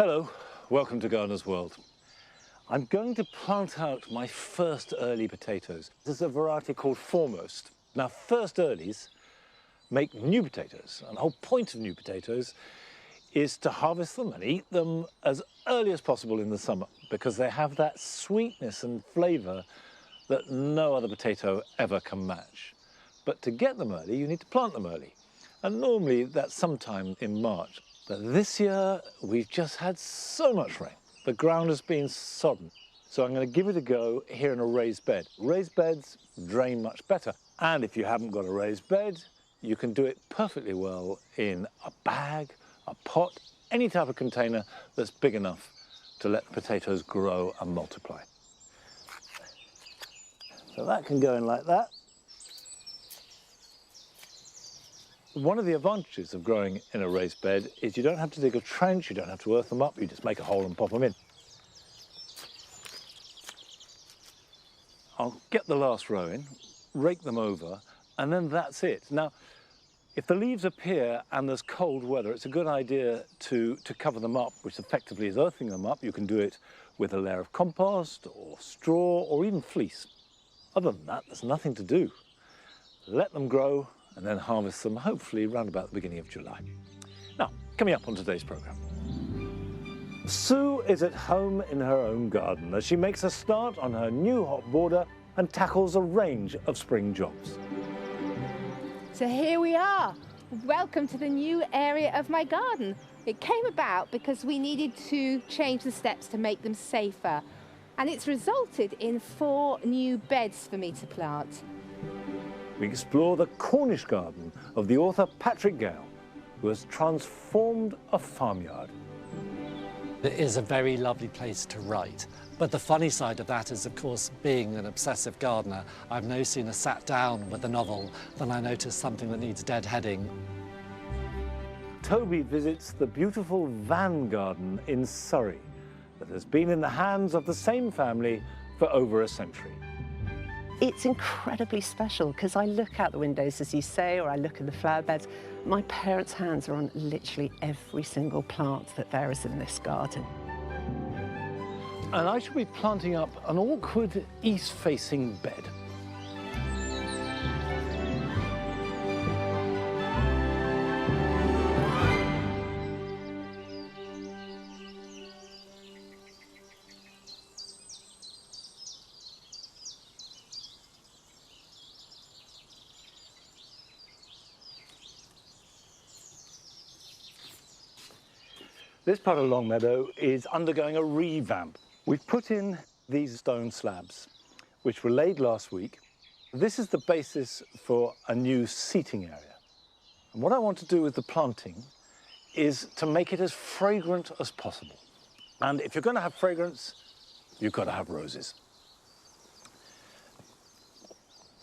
Hello, welcome to Gardener's World. I'm going to plant out my first early potatoes. This is a variety called Foremost. Now, first earlies make new potatoes, and the whole point of new potatoes is to harvest them and eat them as early as possible in the summer because they have that sweetness and flavour that no other potato ever can match. But to get them early, you need to plant them early. And normally that's sometime in March. But this year, we've just had so much rain. The ground has been sodden. So I'm going to give it a go here in a raised bed. Raised beds drain much better. And if you haven't got a raised bed, you can do it perfectly well in a bag, a pot, any type of container that's big enough to let the potatoes grow and multiply. So that can go in like that. One of the advantages of growing in a raised bed is you don't have to dig a trench, you don't have to earth them up, you just make a hole and pop them in. I'll get the last row in, rake them over, and then that's it. Now, if the leaves appear and there's cold weather, it's a good idea to cover them up, which effectively is earthing them up. You can do it with a layer of compost or straw or even fleece. Other than that, there's nothing to do. Let them grow and then harvest them, hopefully around about the beginning of July. Now, coming up on today's programme. Sue is at home in her own garden as she makes a start on her new hot border and tackles a range of spring jobs. So here we are. Welcome to the new area of my garden. It came about because we needed to change the steps to make them safer. And it's resulted in 4 new beds for me to plant. We explore the Cornish garden of the author Patrick Gale, who has transformed a farmyard. It is a very lovely place to write. But the funny side of that is, of course, being an obsessive gardener, I've no sooner sat down with a novel than I notice something that needs deadheading. Toby visits the beautiful Vann Garden in Surrey that has been in the hands of the same family for over a century. It's incredibly special because I look out the windows, as you say, or I look at the flower beds. My parents' hands are on literally every single plant that there is in this garden. And I shall be planting up an awkward east-facing bed. This part of Longmeadow is undergoing a revamp. We've put in these stone slabs, which were laid last week. This is the basis for a new seating area. And what I want to do with the planting is to make it as fragrant as possible. And if you're going to have fragrance, you've got to have roses.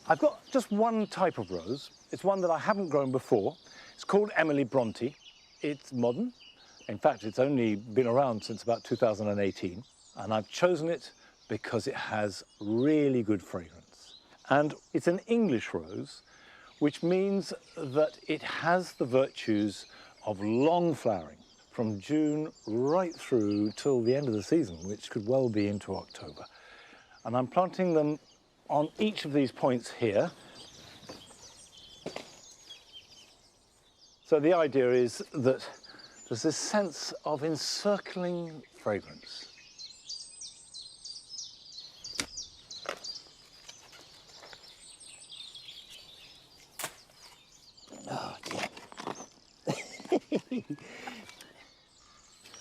I've got just one type of rose. It's one that I haven't grown before. It's called Emily Bronte. It's modern. In fact, it's only been around since about 2018, and I've chosen it because it has really good fragrance. And it's an English rose, which means that it has the virtues of long flowering from June right through till the end of the season, which could well be into October. And I'm planting them on each of these points here. So the idea is that there's this sense of encircling fragrance. Oh dear.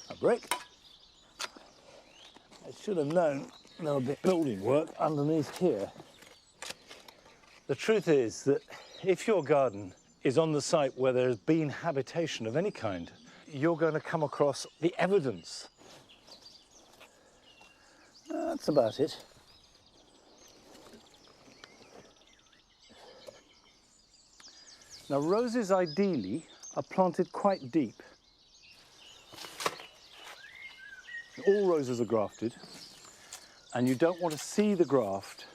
A brick. I should have known there would be building work underneath here. The truth is that if your garden is on the site where there's been habitation of any kind, you're going to come across the evidence. That's about it. Now, roses ideally are planted quite deep. All roses are grafted, and you don't want to see the graft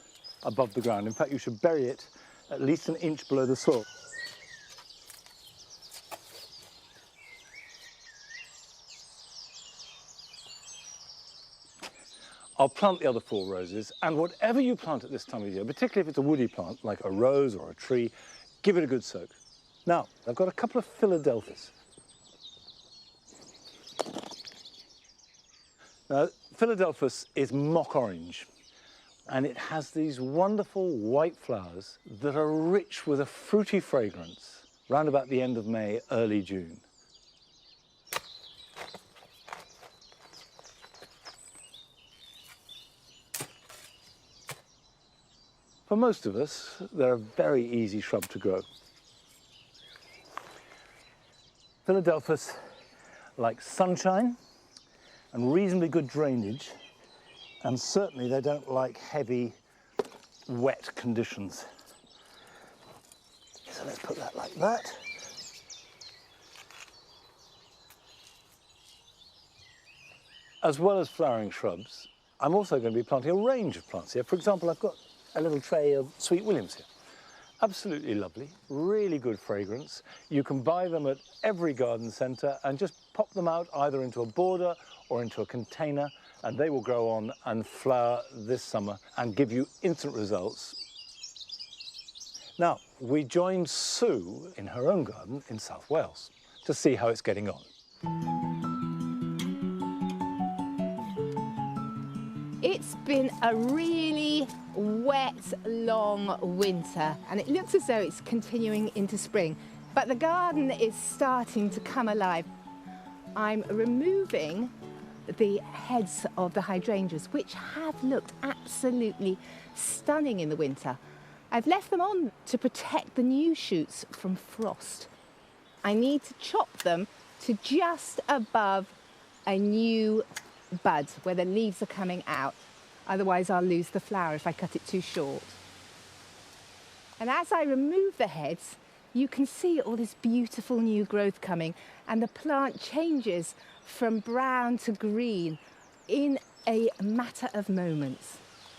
above the ground. In fact, you should bury it at least an inch below the soil. I'll plant the other 4 roses, and whatever you plant at this time of year, particularly if it's a woody plant like a rose or a tree, give it a good soak. Now, I've got a couple of Philadelphus. Now, Philadelphus is mock orange, and it has these wonderful white flowers that are rich with a fruity fragrance round about the end of May, early June. For most of us, they're a very easy shrub to grow. Philadelphus like sunshine and reasonably good drainage, and certainly they don't like heavy, wet conditions. So let's put that like that. As well as flowering shrubs, I'm also going to be planting a range of plants here. For example, I've got a little tray of sweet williams here. Absolutely lovely, really good fragrance. You can buy them at every garden centre and just pop them out either into a border or into a container, and they will grow on and flower this summer and give you instant results. Now, we joined Sue in her own garden in South Wales to see how it's getting on. It's been a really wet, long winter, and it looks as though it's continuing into spring, but the garden is starting to come alive. I'm removing the heads of the hydrangeas, which have looked absolutely stunning in the winter. I've left them on to protect the new shoots from frost. I need to chop them to just above a new bud where the leaves are coming out. Otherwise I'll lose the flower if I cut it too short. And as I remove the heads, you can see all this beautiful new growth coming, and the plant changes from brown to green in a matter of moments.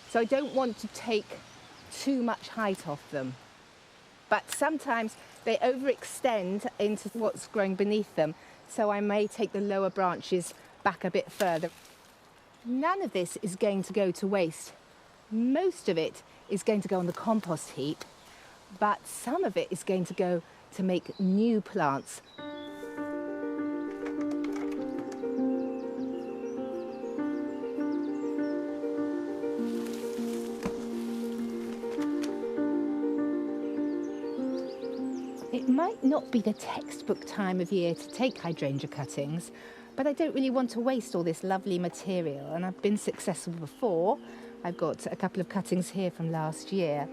So I don't want to take too much height off them. But sometimes they overextend into what's growing beneath them, so I may take the lower branches back a bit further. None of this is going to go to waste. Most of it is going to go on the compost heap, but some of it is going to go to make new plants. It might not be the textbook time of year to take hydrangea cuttings, but I don't really want to waste all this lovely material, and I've been successful before. I've got a couple of cuttings here from last year.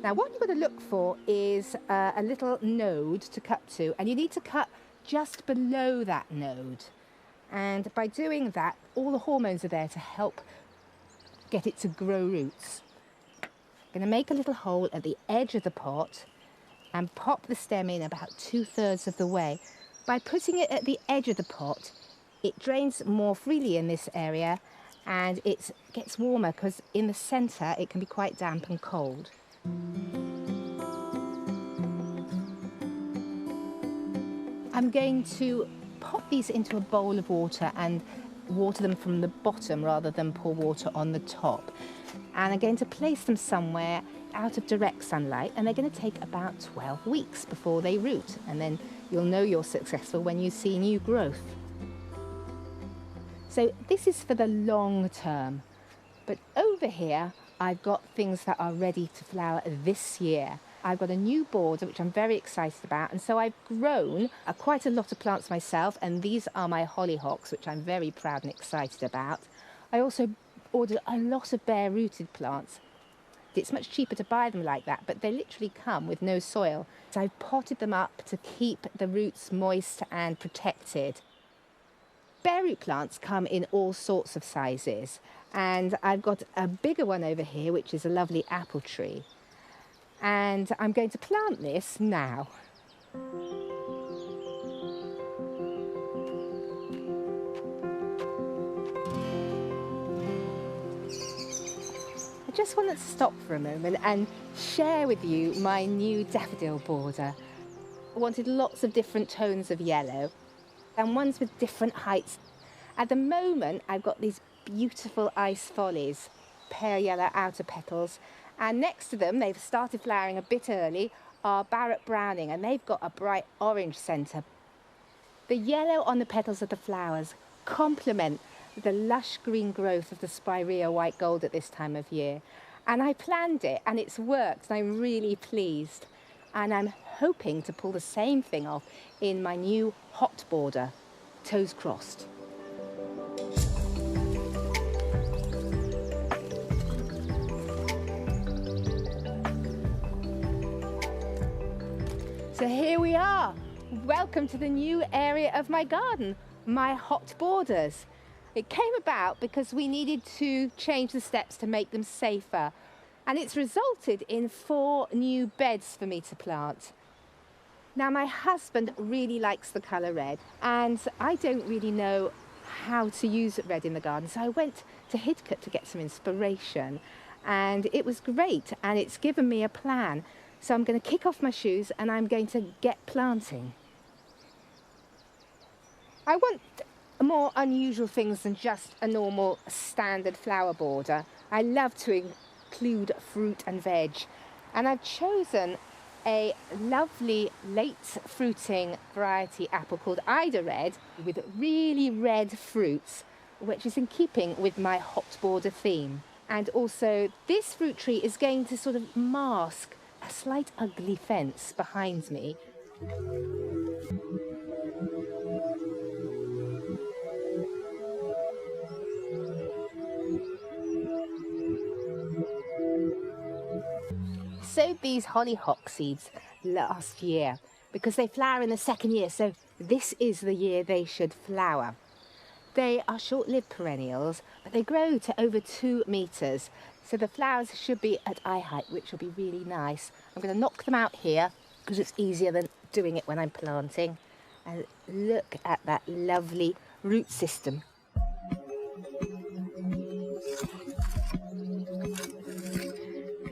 Now what you've got to look for is a little node to cut to, and you need to cut just below that node. And by doing that, all the hormones are there to help get it to grow roots. I'm going to make a little hole at the edge of the pot and pop the stem in about 2/3 of the way. By putting it at the edge of the pot, it drains more freely in this area, and it gets warmer because in the centre it can be quite damp and cold. I'm going to pop these into a bowl of water and water them from the bottom rather than pour water on the top. And I'm going to place them somewhere out of direct sunlight, and they're going to take about 12 weeks before they root, and then you'll know you're successful when you see new growth. So this is for the long term, but over here I've got things that are ready to flower this year. I've got a new border which I'm very excited about, and so I've grown quite a lot of plants myself, and these are my hollyhocks, which I'm very proud and excited about. I also ordered a lot of bare-rooted plants. It's much cheaper to buy them like that, but they literally come with no soil. So I've potted them up to keep the roots moist and protected. Bare root plants come in all sorts of sizes, and I've got a bigger one over here, which is a lovely apple tree. And I'm going to plant this now. I just wanted to stop for a moment and share with you my new daffodil border. I wanted lots of different tones of yellow and ones with different heights. At the moment, I've got these beautiful ice follies, pale yellow outer petals, and next to them, they've started flowering a bit early, are Barrett Browning, and they've got a bright orange centre. The yellow on the petals of the flowers complement the lush green growth of the Spirea white gold at this time of year. And I planned it and it's worked, and I'm really pleased. And I'm hoping to pull the same thing off in my new hot border, toes crossed. So here we are. Welcome to the new area of my garden, my hot borders. It came about because we needed to change the steps to make them safer. And it's resulted in 4 new beds for me to plant. Now, my husband really likes the colour red, and I don't really know how to use red in the garden. So I went to Hidcote to get some inspiration, and it was great, and it's given me a plan. So I'm going to kick off my shoes and I'm going to get planting. I want more unusual things than just a normal standard flower border. I love to include fruit and veg, and I've chosen a lovely late fruiting variety apple called Ida Red with really red fruits, which is in keeping with my hot border theme. And also this fruit tree is going to sort of mask a slight ugly fence behind me. Sowed these hollyhock seeds last year because they flower in the second year, so this is the year they should flower. They are short-lived perennials, but they grow to over 2 metres, so the flowers should be at eye height, which will be really nice. I'm going to knock them out here because it's easier than doing it when I'm planting. And look at that lovely root system.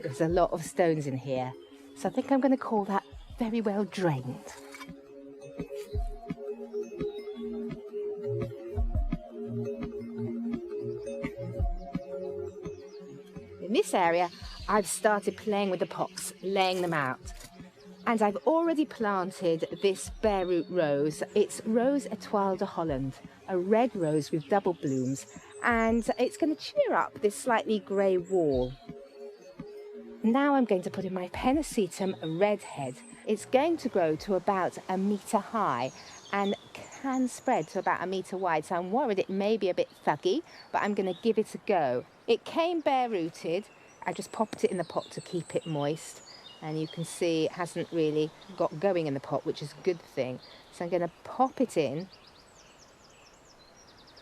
There's a lot of stones in here, so I think I'm going to call that very well drained. In this area, I've started playing with the pots, laying them out. And I've already planted this bare root rose. It's Rose Etoile de Holland, a red rose with double blooms, and it's going to cheer up this slightly grey wall. Now I'm going to put in my Pennisetum redhead. It's going to grow to about 1 metre high and can spread to about 1 metre wide, so I'm worried it may be a bit thuggy, but I'm going to give it a go. It came bare rooted. I just popped it in the pot to keep it moist, and you can see it hasn't really got going in the pot, which is a good thing. So I'm going to pop it in.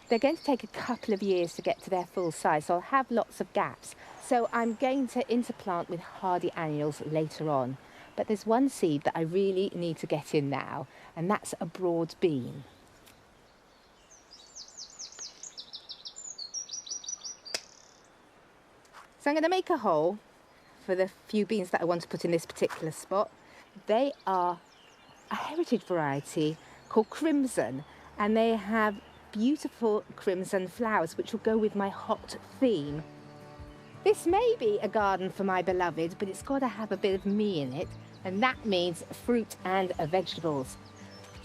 They're going to take a couple of years to get to their full size, so I'll have lots of gaps. So I'm going to interplant with hardy annuals later on. But there's one seed that I really need to get in now, and that's a broad bean. So I'm going to make a hole for the few beans that I want to put in this particular spot. They are a heritage variety called Crimson, and they have beautiful crimson flowers which will go with my hot theme. This may be a garden for my beloved, but it's got to have a bit of me in it, and that means fruit and vegetables.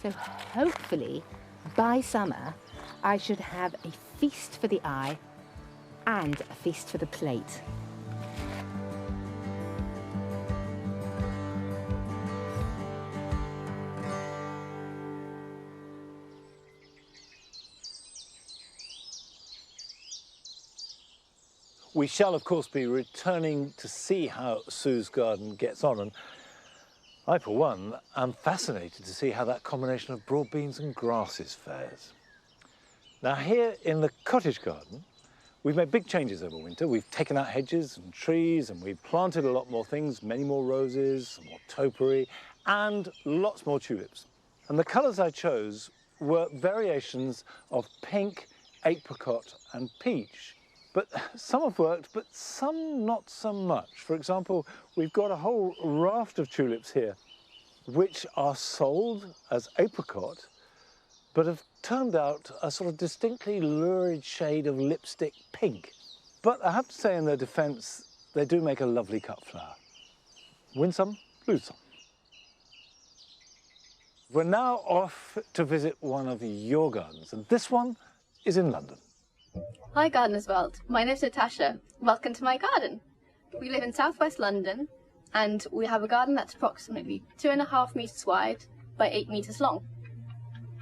So hopefully by summer I should have a feast for the eye and a feast for the plate. We shall, of course, be returning to see how Sue's garden gets on, and I, for one, am fascinated to see how that combination of broad beans and grasses fares. Now, here in the cottage garden, we've made big changes over winter. We've taken out hedges and trees, and we've planted a lot more things, many more roses, some more topiary, and lots more tulips. And the colours I chose were variations of pink, apricot, and peach. But some have worked, but some not so much. For example, we've got a whole raft of tulips here, which are sold as apricot, but have turned out a sort of distinctly lurid shade of lipstick pink. But I have to say in their defence, they do make a lovely cut flower. Win some, lose some. We're now off to visit one of your gardens, and this one is in London. Hi Gardeners World, my name's Natasha. Welcome to my garden. We live in southwest London and we have a garden that's approximately 2.5 metres wide by 8 metres long.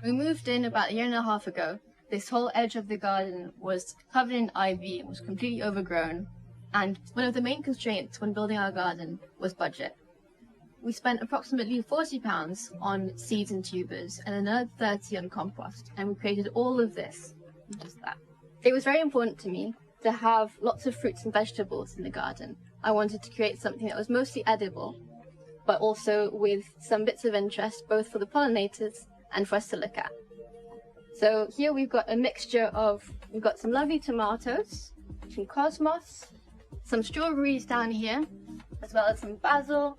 We moved in about 1.5 years ago. This whole edge of the garden was covered in ivy and was completely overgrown, and one of the main constraints when building our garden was budget. We spent approximately £40 on seeds and tubers and another 30 on compost, and we created all of this, just that. It was very important to me to have lots of fruits and vegetables in the garden. I wanted to create something that was mostly edible, but also with some bits of interest both for the pollinators and for us to look at. So here we've got a mixture of, we've got some lovely tomatoes, some cosmos, some strawberries down here, as well as some basil,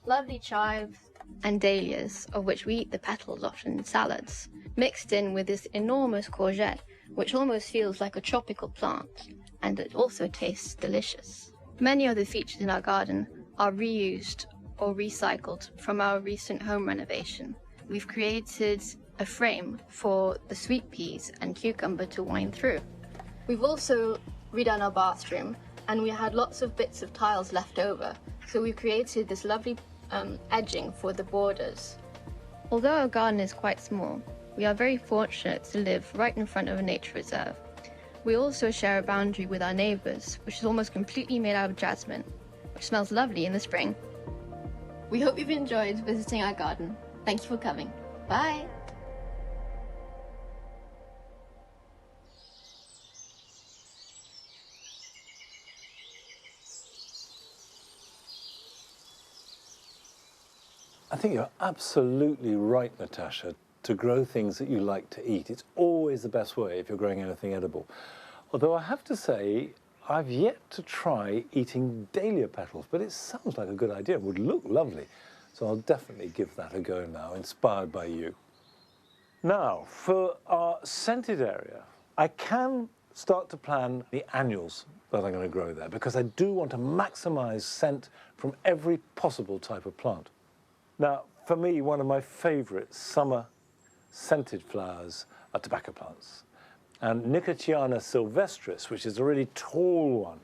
lovely chives, and dahlias, of which we eat the petals often in salads, mixed in with this enormous courgette, which almost feels like a tropical plant, and it also tastes delicious. Many of the features in our garden are reused or recycled from our recent home renovation. We've created a frame for the sweet peas and cucumber to wind through. We've also redone our bathroom, and we had lots of bits of tiles left over, so we created this lovely edging for the borders. Although our garden is quite small, we are very fortunate to live right in front of a nature reserve. We also share a boundary with our neighbours, which is almost completely made out of jasmine, which smells lovely in the spring. We hope you've enjoyed visiting our garden. Thank you for coming. Bye! I think you're absolutely right, Natasha, to grow things that you like to eat. It's always the best way if you're growing anything edible. Although I have to say, I've yet to try eating dahlia petals, but it sounds like a good idea. It would look lovely. So I'll definitely give that a go now, inspired by you. Now, for our scented area, I can start to plan the annuals that I'm going to grow there, because I do want to maximize scent from every possible type of plant. Now, for me, one of my favourite summer scented flowers are tobacco plants. And Nicotiana sylvestris, which is a really tall one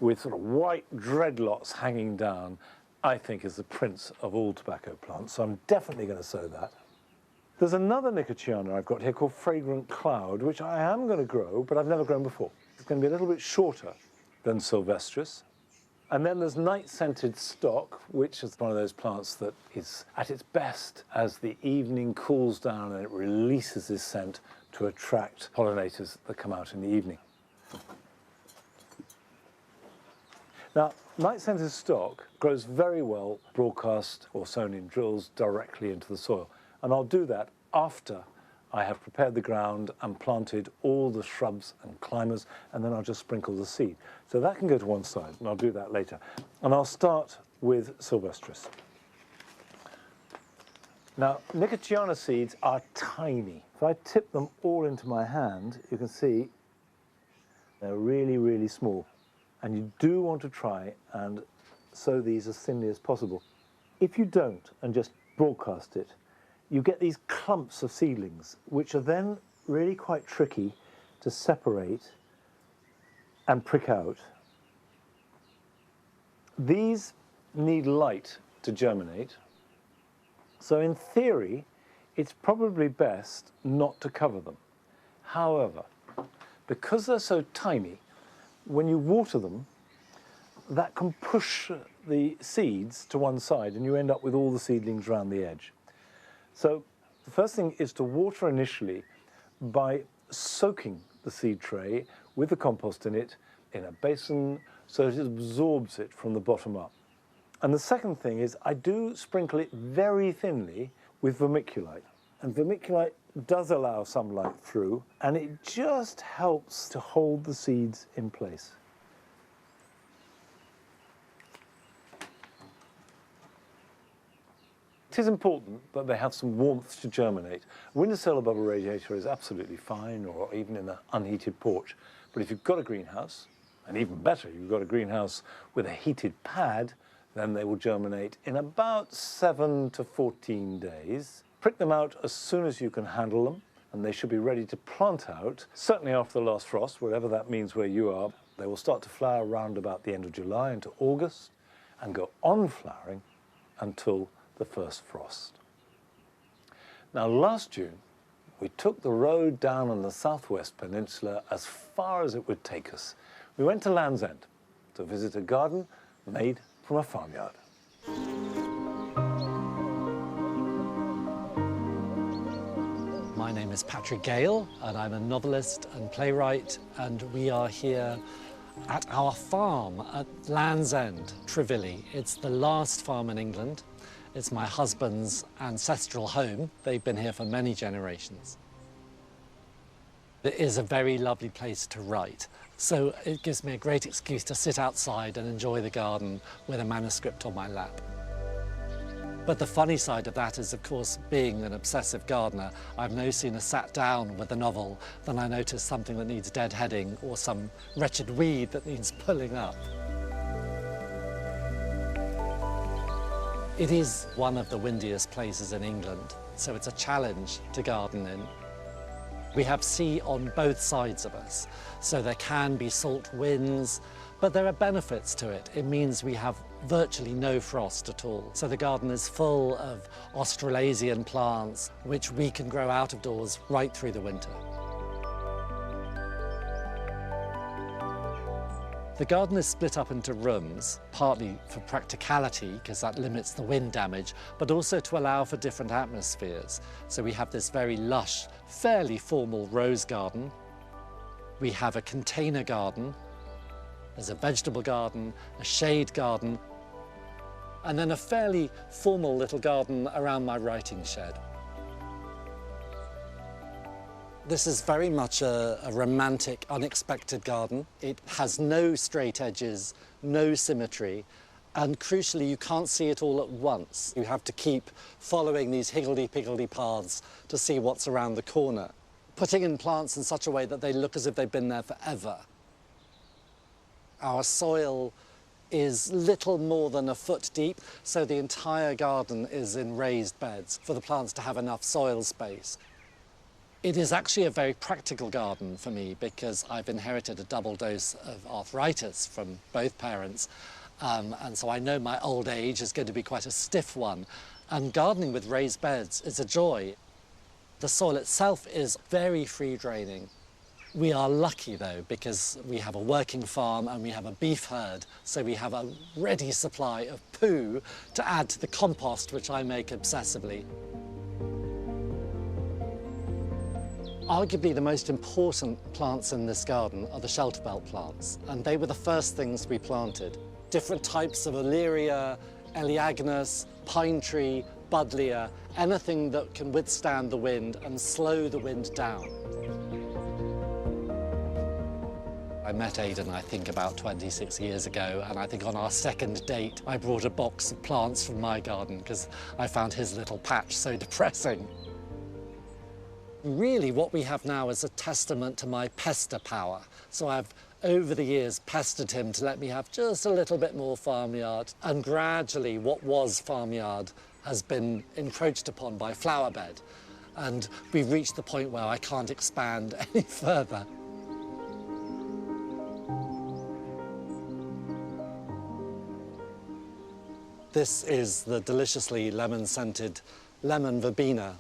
with sort of white dreadlocks hanging down, I think is the prince of all tobacco plants. So I'm definitely going to sow that. There's another Nicotiana I've got here called Fragrant Cloud, which I am going to grow, but I've never grown before. It's going to be a little bit shorter than sylvestris. And then there's night-scented stock, which is one of those plants that is at its best as the evening cools down and it releases this scent to attract pollinators that come out in the evening. Now, night-scented stock grows very well broadcast or sown in drills directly into the soil. And I'll do that after I have prepared the ground and planted all the shrubs and climbers, and then I'll just sprinkle the seed. So that can go to one side, and I'll do that later. And I'll start with sylvestris. Now, Nicotiana seeds are tiny. If I tip them all into my hand, you can see they're really, really small. And you do want to try and sow these as thinly as possible. If you don't, and just broadcast it, you get these clumps of seedlings, which are then really quite tricky to separate and prick out. These need light to germinate. So in theory, it's probably best not to cover them. However, because they're so tiny, when you water them, that can push the seeds to one side and you end up with all the seedlings around the edge. So the first thing is to water initially by soaking the seed tray with the compost in it in a basin so that it absorbs it from the bottom up. And the second thing is I do sprinkle it very thinly with vermiculite. And vermiculite does allow some light through, and it just helps to hold the seeds in place. is important that they have some warmth to germinate. A windowsill above a radiator is absolutely fine, or even in an unheated porch. But if you've got a greenhouse, and even better, you've got a greenhouse with a heated pad, then they will germinate in about 7 to 14 days. Prick them out as soon as you can handle them, and they should be ready to plant out, certainly after the last frost, wherever that means where you are. They will start to flower around about the end of July into August, and go on flowering until the first frost. Now, last June, we took the road down on the southwest peninsula as far as it would take us. We went to Land's End to visit a garden made from a farmyard. My name is Patrick Gale, and I'm a novelist and playwright, and we are here at our farm at Land's End, Trevili. It's the last farm in England. It's my husband's ancestral home. They've been here for many generations. It is a very lovely place to write, so it gives me a great excuse to sit outside and enjoy the garden with a manuscript on my lap. But the funny side of that is, of course, being an obsessive gardener, I've no sooner sat down with a novel than I notice something that needs deadheading or some wretched weed that needs pulling up. It is one of the windiest places in England, so it's a challenge to garden in. We have sea on both sides of us, so there can be salt winds, but there are benefits to it. It means we have virtually no frost at all. So the garden is full of Australasian plants, which we can grow out of doors right through the winter. The garden is split up into rooms, partly for practicality, because that limits the wind damage, but also to allow for different atmospheres. So we have this very lush, fairly formal rose garden. We have a container garden. There's a vegetable garden, a shade garden, and then a fairly formal little garden around my writing shed. This is very much a romantic, unexpected garden. It has no straight edges, no symmetry, and crucially, you can't see it all at once. You have to keep following these higgledy-piggledy paths to see what's around the corner, putting in plants in such a way that they look as if they've been there forever. Our soil is little more than a foot deep, so the entire garden is in raised beds for the plants to have enough soil space. It is actually a very practical garden for me because I've inherited a double dose of arthritis from both parents, and so I know my old age is going to be quite a stiff one. And gardening with raised beds is a joy. The soil itself is very free draining. We are lucky though, because we have a working farm and we have a beef herd, so we have a ready supply of poo to add to the compost, which I make obsessively. Arguably the most important plants in this garden are the shelter belt plants, and they were the first things we planted. Different types of Olearia, Eleagnus, pine tree, buddleia, anything that can withstand the wind and slow the wind down. I met Aidan, I think, about 26 years ago, and I think on our second date, I brought a box of plants from my garden because I found his little patch so depressing. Really, what we have now is a testament to my pester power. So I've, over the years, pestered him to let me have just a little bit more farmyard, and gradually what was farmyard has been encroached upon by flower bed, and we've reached the point where I can't expand any further. This is the deliciously lemon-scented lemon verbena.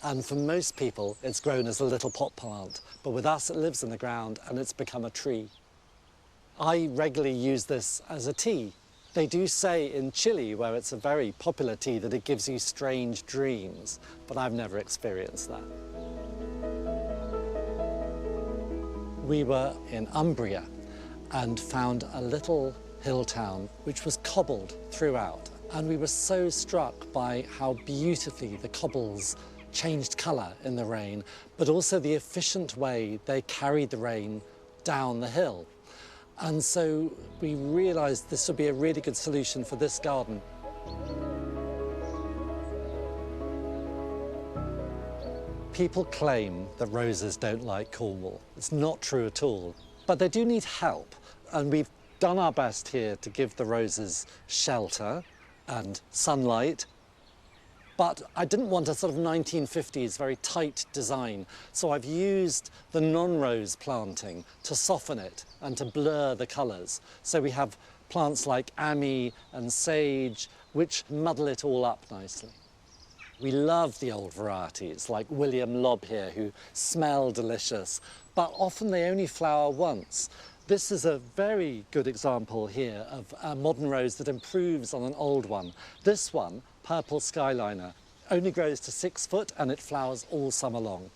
And for most people, it's grown as a little pot plant. But with us, it lives in the ground and it's become a tree. I regularly use this as a tea. They do say in Chile, where it's a very popular tea, that it gives you strange dreams, but I've never experienced that. We were in Umbria and found a little hill town which was cobbled throughout. And we were so struck by how beautifully the cobbles changed colour in the rain, but also the efficient way they carried the rain down the hill. And so we realised this would be a really good solution for this garden. People claim that roses don't like Cornwall. It's not true at all, but they do need help. And we've done our best here to give the roses shelter and sunlight. But I didn't want a sort of 1950s, very tight design. So I've used the non-rose planting to soften it and to blur the colours. So we have plants like ammi and sage, which muddle it all up nicely. We love the old varieties, like William Lobb here, who smell delicious, but often they only flower once. This is a very good example here of a modern rose that improves on an old one. This one, Purple Skyliner, only grows to 6 foot and it flowers all summer long.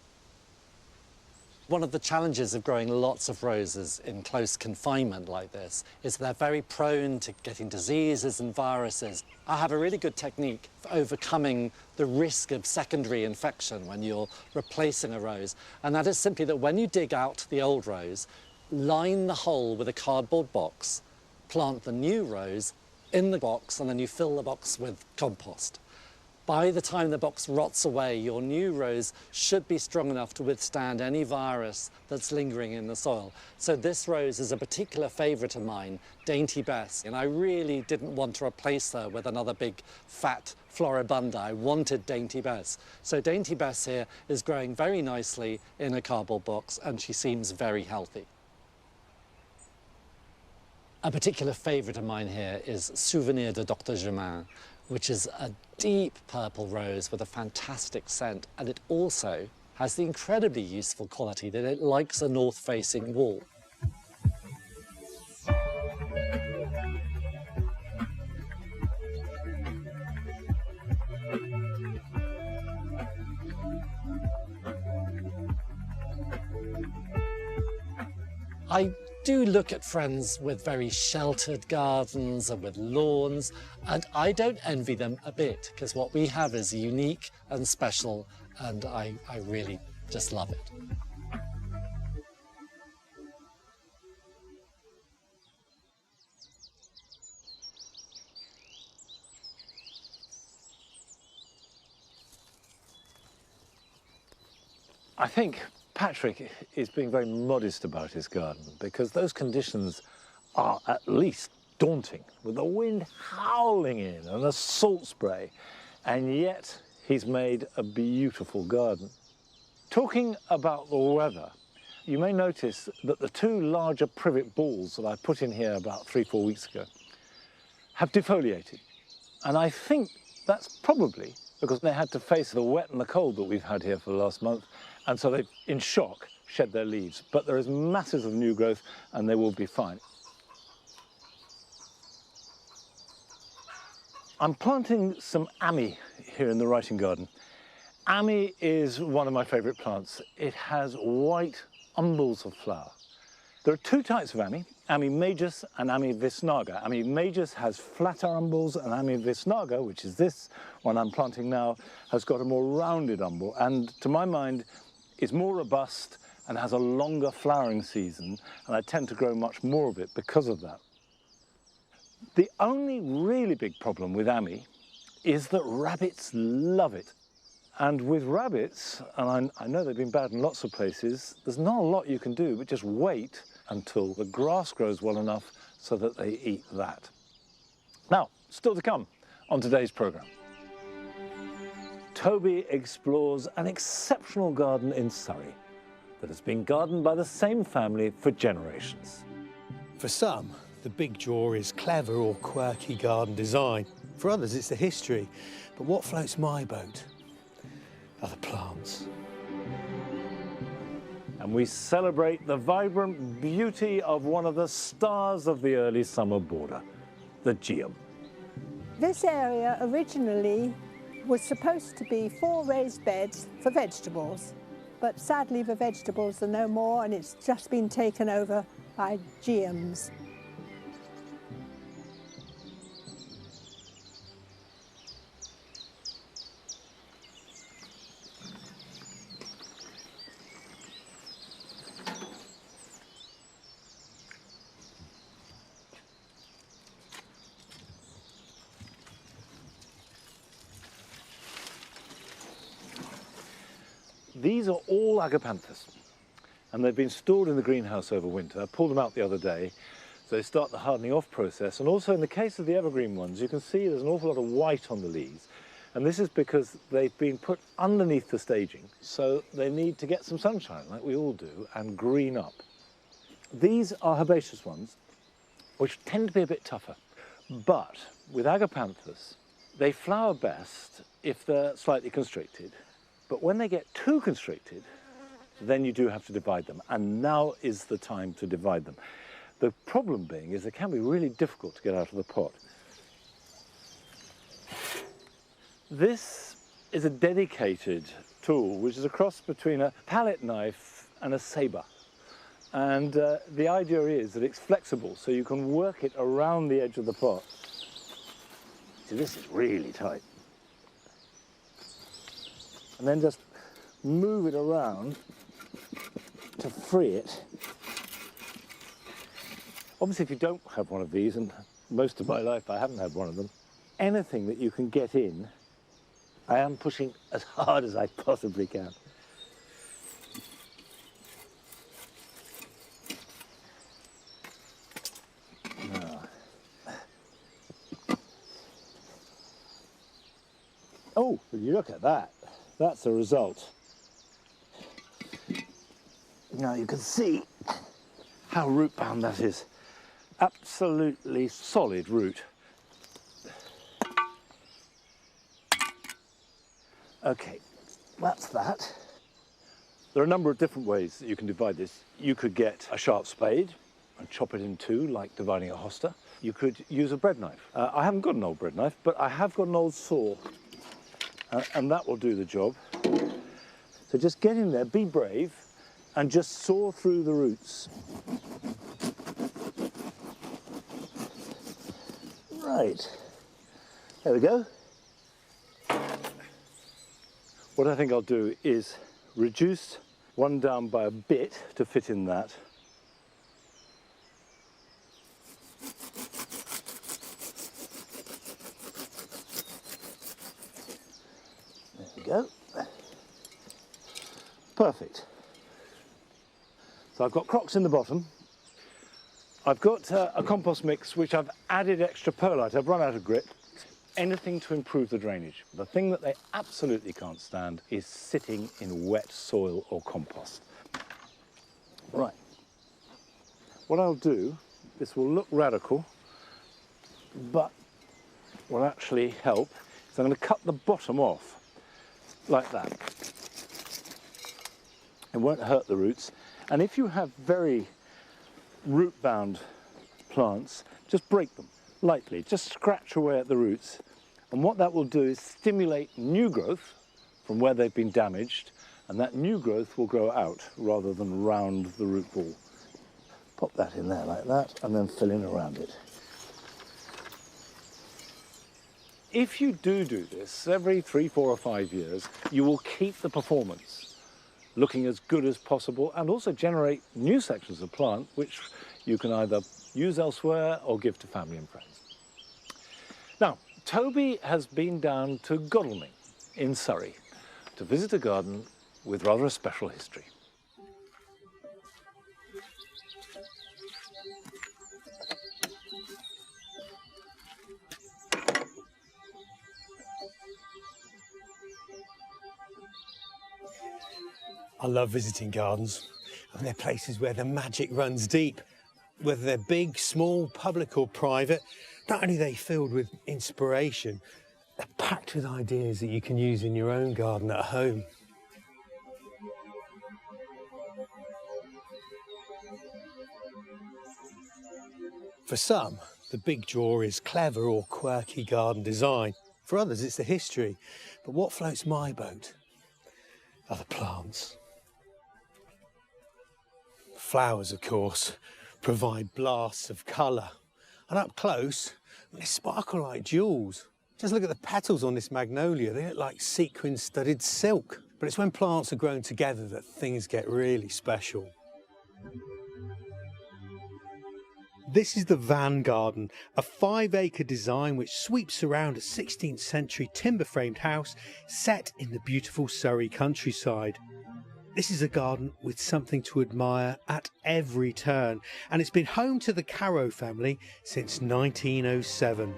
One of the challenges of growing lots of roses in close confinement like this is they're very prone to getting diseases and viruses. I have a really good technique for overcoming the risk of secondary infection when you're replacing a rose, and that is simply that when you dig out the old rose, line the hole with a cardboard box, plant the new rose in the box, and then you fill the box with compost. By the time the box rots away, your new rose should be strong enough to withstand any virus that's lingering in the soil. So this rose is a particular favourite of mine, Dainty Bess, and I really didn't want to replace her with another big fat Floribunda. I wanted Dainty Bess. So Dainty Bess here is growing very nicely in a cardboard box, and she seems very healthy. A particular favourite of mine here is Souvenir de Dr. Germain, which is a deep purple rose with a fantastic scent, and it also has the incredibly useful quality that it likes a north-facing wall. I do look at friends with very sheltered gardens and with lawns, and I don't envy them a bit, because what we have is unique and special, and I really just love it. I think Patrick is being very modest about his garden, because those conditions are at least daunting, with the wind howling in and the salt spray, and yet he's made a beautiful garden. Talking about the weather, you may notice that the 2 larger privet balls that I put in here about 3-4 weeks ago have defoliated, and I think that's probably because they had to face the wet and the cold that we've had here for the last month, and so they've, in shock, shed their leaves. But there is masses of new growth, and they will be fine. I'm planting some ammi here in the writing garden. Ammi is one of my favourite plants. It has white umbels of flower. There are 2 types of ammi, Ammi majus and Ammi visnaga. Ammi majus has flatter umbels, and Ammi visnaga, which is this one I'm planting now, has got a more rounded umbel, and to my mind is more robust and has a longer flowering season, and I tend to grow much more of it because of that. The only really big problem with ammi is that rabbits love it. And with rabbits, and I know they've been bad in lots of places, there's not a lot you can do but just wait until the grass grows well enough so that they eat that. Now, still to come on today's programme. Toby explores an exceptional garden in Surrey that has been gardened by the same family for generations. For some, the big draw is clever or quirky garden design. For others, it's the history. But what floats my boat are the plants. And we celebrate the vibrant beauty of one of the stars of the early summer border, the geum. This area originally was supposed to be 4 raised beds for vegetables, but sadly the vegetables are no more, and it's just been taken over by geums. These are all agapanthus, and they've been stored in the greenhouse over winter. I pulled them out the other day, so they start the hardening off process. And also in the case of the evergreen ones, you can see there's an awful lot of white on the leaves. And this is because they've been put underneath the staging, so they need to get some sunshine, like we all do, and green up. These are herbaceous ones, which tend to be a bit tougher. But with agapanthus, they flower best if they're slightly constricted. But when they get too constricted, then you do have to divide them. And now is the time to divide them. The problem being is they can be really difficult to get out of the pot. This is a dedicated tool, which is a cross between a palette knife and a sabre. And the idea is that it's flexible, so you can work it around the edge of the pot. See, this is really tight. And then just move it around to free it. Obviously, if you don't have one of these, and most of my life I haven't had one of them, anything that you can get in, I am pushing as hard as I possibly can. Now. Oh, will you look at that? That's the result. Now you can see how root bound that is. Absolutely solid root. Okay, that's that. There are a number of different ways that you can divide this. You could get a sharp spade and chop it in two, like dividing a hosta. You could use a bread knife. I haven't got an old bread knife, but I have got an old saw, and that will do the job. So just get in there, be brave, and just saw through the roots. Right, there we go. What I think I'll do is reduce one down by a bit to fit in that. There we go. Perfect. So I've got crocks in the bottom. I've got a compost mix which I've added extra perlite. I've run out of grit. Anything to improve the drainage. The thing that they absolutely can't stand is sitting in wet soil or compost. Right. What I'll do, this will look radical, but will actually help, is I'm going to cut the bottom off like that. It won't hurt the roots. And if you have very root-bound plants, just break them lightly, just scratch away at the roots. And what that will do is stimulate new growth from where they've been damaged, and that new growth will grow out rather than round the root ball. Pop that in there like that, and then fill in around it. If you do this every 3, 4 or 5 years, you will keep the performance looking as good as possible and also generate new sections of plant which you can either use elsewhere or give to family and friends. Now, Toby has been down to Godalming in Surrey to visit a garden with rather a special history. I love visiting gardens, and they're places where the magic runs deep. Whether they're big, small, public or private, not only are they filled with inspiration, they're packed with ideas that you can use in your own garden at home. For some, the big draw is clever or quirky garden design. For others, it's the history. But what floats my boat are the plants. Flowers, of course, provide blasts of colour. And up close, they sparkle like jewels. Just look at the petals on this magnolia. They look like sequin-studded silk. But it's when plants are grown together that things get really special. This is the Vann Garden, a 5-acre design which sweeps around a 16th century timber-framed house set in the beautiful Surrey countryside. This is a garden with something to admire at every turn, and it's been home to the Carow family since 1907.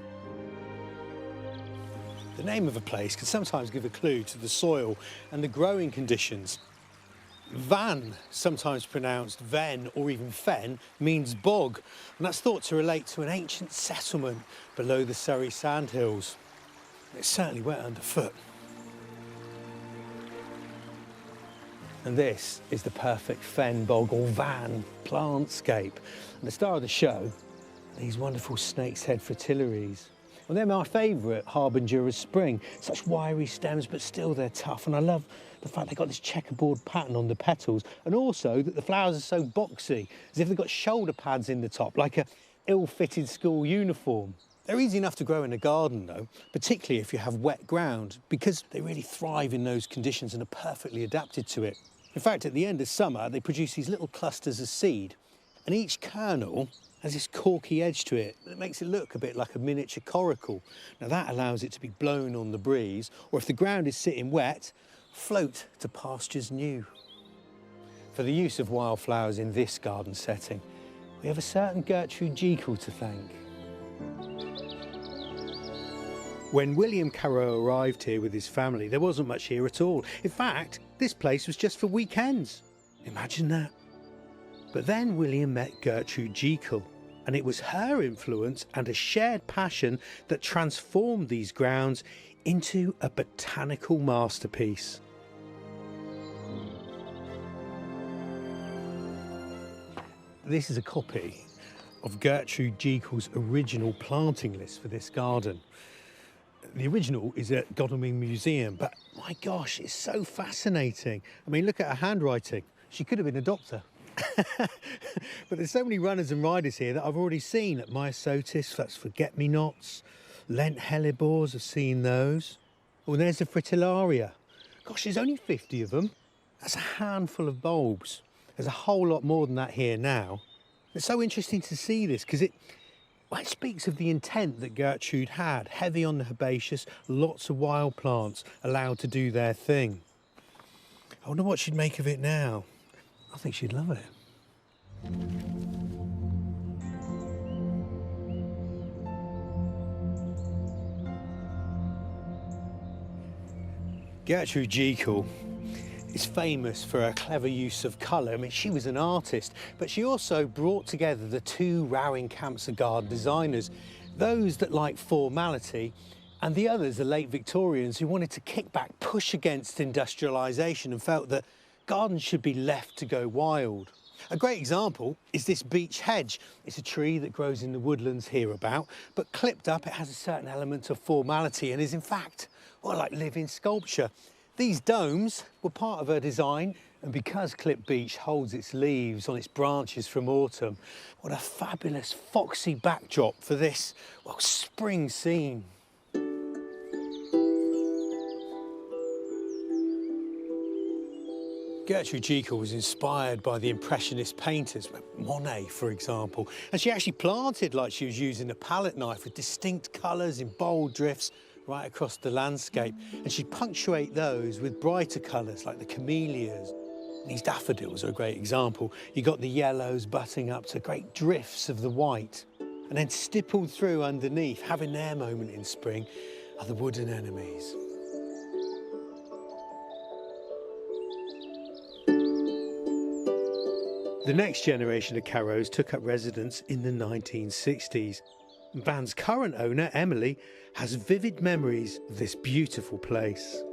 The name of a place can sometimes give a clue to the soil and the growing conditions. Vann, sometimes pronounced Venn or even Fen, means bog, and that's thought to relate to an ancient settlement below the Surrey sandhills. It's certainly wet underfoot. And this is the perfect fen bog or Vann plantscape. And the star of the show, these wonderful snake's head fritillaries. Well, they're my favourite harbinger of spring. Such wiry stems, but still they're tough. And I love the fact they've got this checkerboard pattern on the petals, and also that the flowers are so boxy, as if they've got shoulder pads in the top, like a ill-fitted school uniform. They're easy enough to grow in a garden, though, particularly if you have wet ground, because they really thrive in those conditions and are perfectly adapted to it. In fact, at the end of summer, they produce these little clusters of seed, and each kernel has this corky edge to it that makes it look a bit like a miniature coracle. Now that allows it to be blown on the breeze, or if the ground is sitting wet, float to pastures new. For the use of wildflowers in this garden setting, we have a certain Gertrude Jekyll to thank. When William Carow arrived here with his family, there wasn't much here at all. In fact, this place was just for weekends. Imagine that. But then William met Gertrude Jekyll, and it was her influence and a shared passion that transformed these grounds into a botanical masterpiece. This is a copy of Gertrude Jekyll's original planting list for this garden. The original is at Godalming Museum, but my gosh, it's so fascinating. I mean, look at her handwriting. She could have been a doctor. But there's so many runners and riders here that I've already seen. At Myosotis, that's forget-me-nots. Lent hellebores, I've seen those. Oh, and there's the fritillaria. Gosh, there's only 50 of them. That's a handful of bulbs. There's a whole lot more than that here now. It's so interesting to see this because it speaks of the intent that Gertrude had. Heavy on the herbaceous, lots of wild plants allowed to do their thing. I wonder what she'd make of it now. I think she'd love it. Gertrude Jekyll is famous for her clever use of colour. I mean, she was an artist, but she also brought together the two rowing camps of garden designers, those that like formality, and the others, the late Victorians, who wanted to kick back, push against industrialisation and felt that gardens should be left to go wild. A great example is this beech hedge. It's a tree that grows in the woodlands hereabout, but clipped up it has a certain element of formality and is in fact, well, like living sculpture. These domes were part of her design, and because clipped beech holds its leaves on its branches from autumn, what a fabulous foxy backdrop for this, well, spring scene. Gertrude Jekyll was inspired by the Impressionist painters, Monet, for example, and she actually planted like she was using a palette knife with distinct colours in bold drifts right across the landscape, and she'd punctuate those with brighter colours like the camellias. And these daffodils are a great example. You got the yellows butting up to great drifts of the white, and then stippled through underneath, having their moment in spring, are the wood anemones. The next generation of Carows took up residence in the 1960s. Vann's current owner, Emily, has vivid memories of this beautiful place.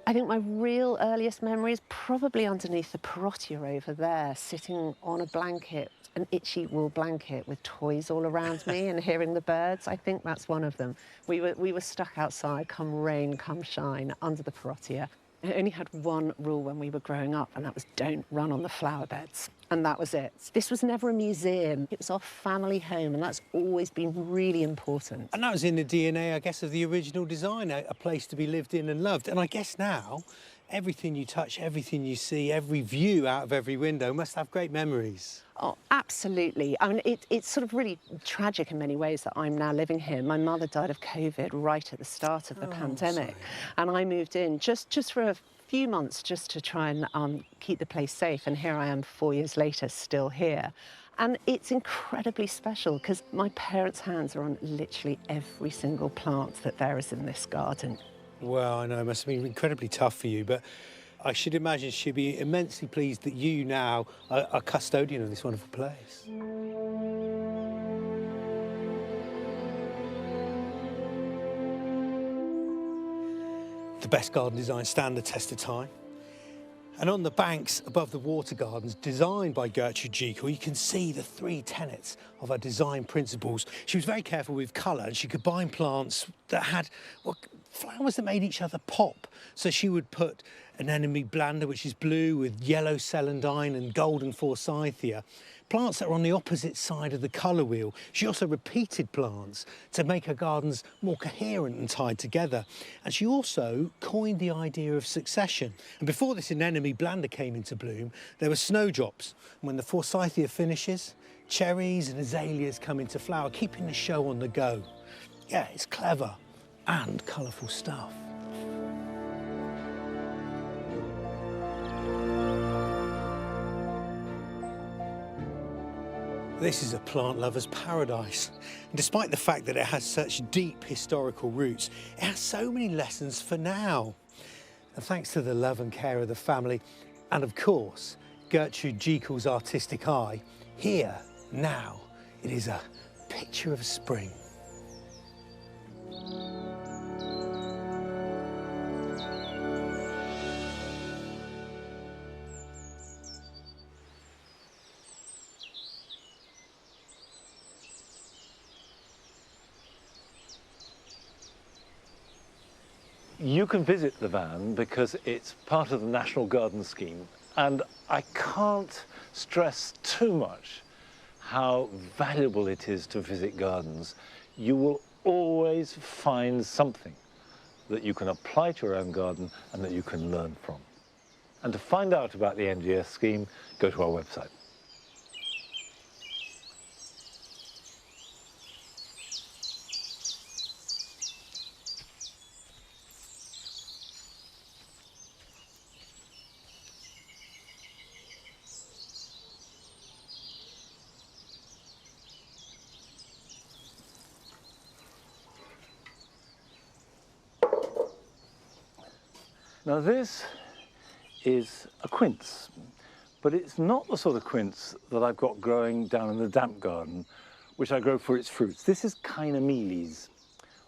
I think my real earliest memory is probably underneath the parottia over there, sitting on a blanket, an itchy wool blanket with toys all around me and hearing the birds. I think that's one of them. We were stuck outside, come rain, come shine, under the parottia. I only had one rule when we were growing up, and that was don't run on the flower beds. And that was it. This was never a museum. It was our family home, and that's always been really important. And that was in the DNA, I guess, of the original design, a place to be lived in and loved. And I guess now Everything you touch, everything you see, every view out of every window must have great memories. Oh, absolutely. I mean, it's sort of really tragic in many ways that I'm now living here. My mother died of COVID right at the start of the pandemic. Sorry. And I moved in just for a few months just to try and keep the place safe. And here I am 4 years later, still here. And it's incredibly special because my parents' hands are on literally every single plant that there is in this garden. Well, I know, it must have been incredibly tough for you, but I should imagine she'd be immensely pleased that you now are custodian of this wonderful place. The best garden designs stand the test of time. And on the banks above the water gardens, designed by Gertrude Jekyll, you can see the 3 tenets of her design principles. She was very careful with colour, and she combined plants that had flowers that made each other pop. So she would put an anemone blanda, which is blue, with yellow celandine and golden forsythia. Plants that are on the opposite side of the colour wheel. She also repeated plants to make her gardens more coherent and tied together. And she also coined the idea of succession. And before this anemone blanda came into bloom, there were snowdrops. And when the forsythia finishes, cherries and azaleas come into flower, keeping the show on the go. Yeah, it's clever and colourful stuff. This is a plant lover's paradise. And despite the fact that it has such deep historical roots, it has so many lessons for now. And thanks to the love and care of the family, and of course, Gertrude Jekyll's artistic eye, here, now, it is a picture of spring. You can visit the Vann because it's part of the National Garden Scheme, and I can't stress too much how valuable it is to visit gardens. You will always find something that you can apply to your own garden and that you can learn from. And to find out about the NGS scheme, go to our website. Now this is a quince, but it's not the sort of quince that I've got growing down in the damp garden, which I grow for its fruits. This is Kainomiles,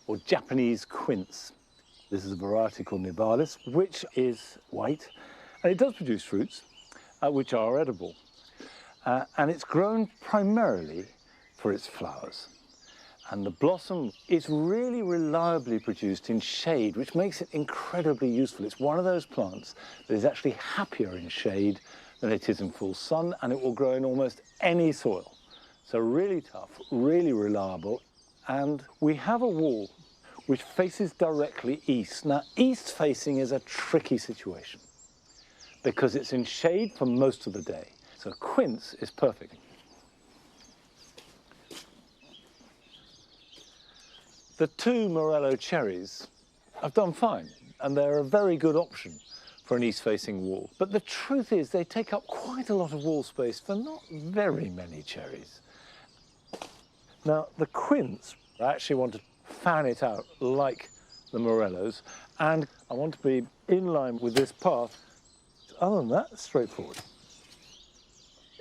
or Japanese quince. This is a variety called nibalis, which is white, and it does produce fruits, which are edible. And it's grown primarily for its flowers. And the blossom is really reliably produced in shade, which makes it incredibly useful. It's one of those plants that is actually happier in shade than it is in full sun, and it will grow in almost any soil. So really tough, really reliable. And we have a wall which faces directly east. Now, east facing is a tricky situation because it's in shade for most of the day. So quince is perfect. The 2 Morello cherries have done fine, and they're a very good option for an east-facing wall. But the truth is they take up quite a lot of wall space for not very many cherries. Now, the quince, I actually want to fan it out like the Morellos, and I want to be in line with this path. Other than that, straightforward.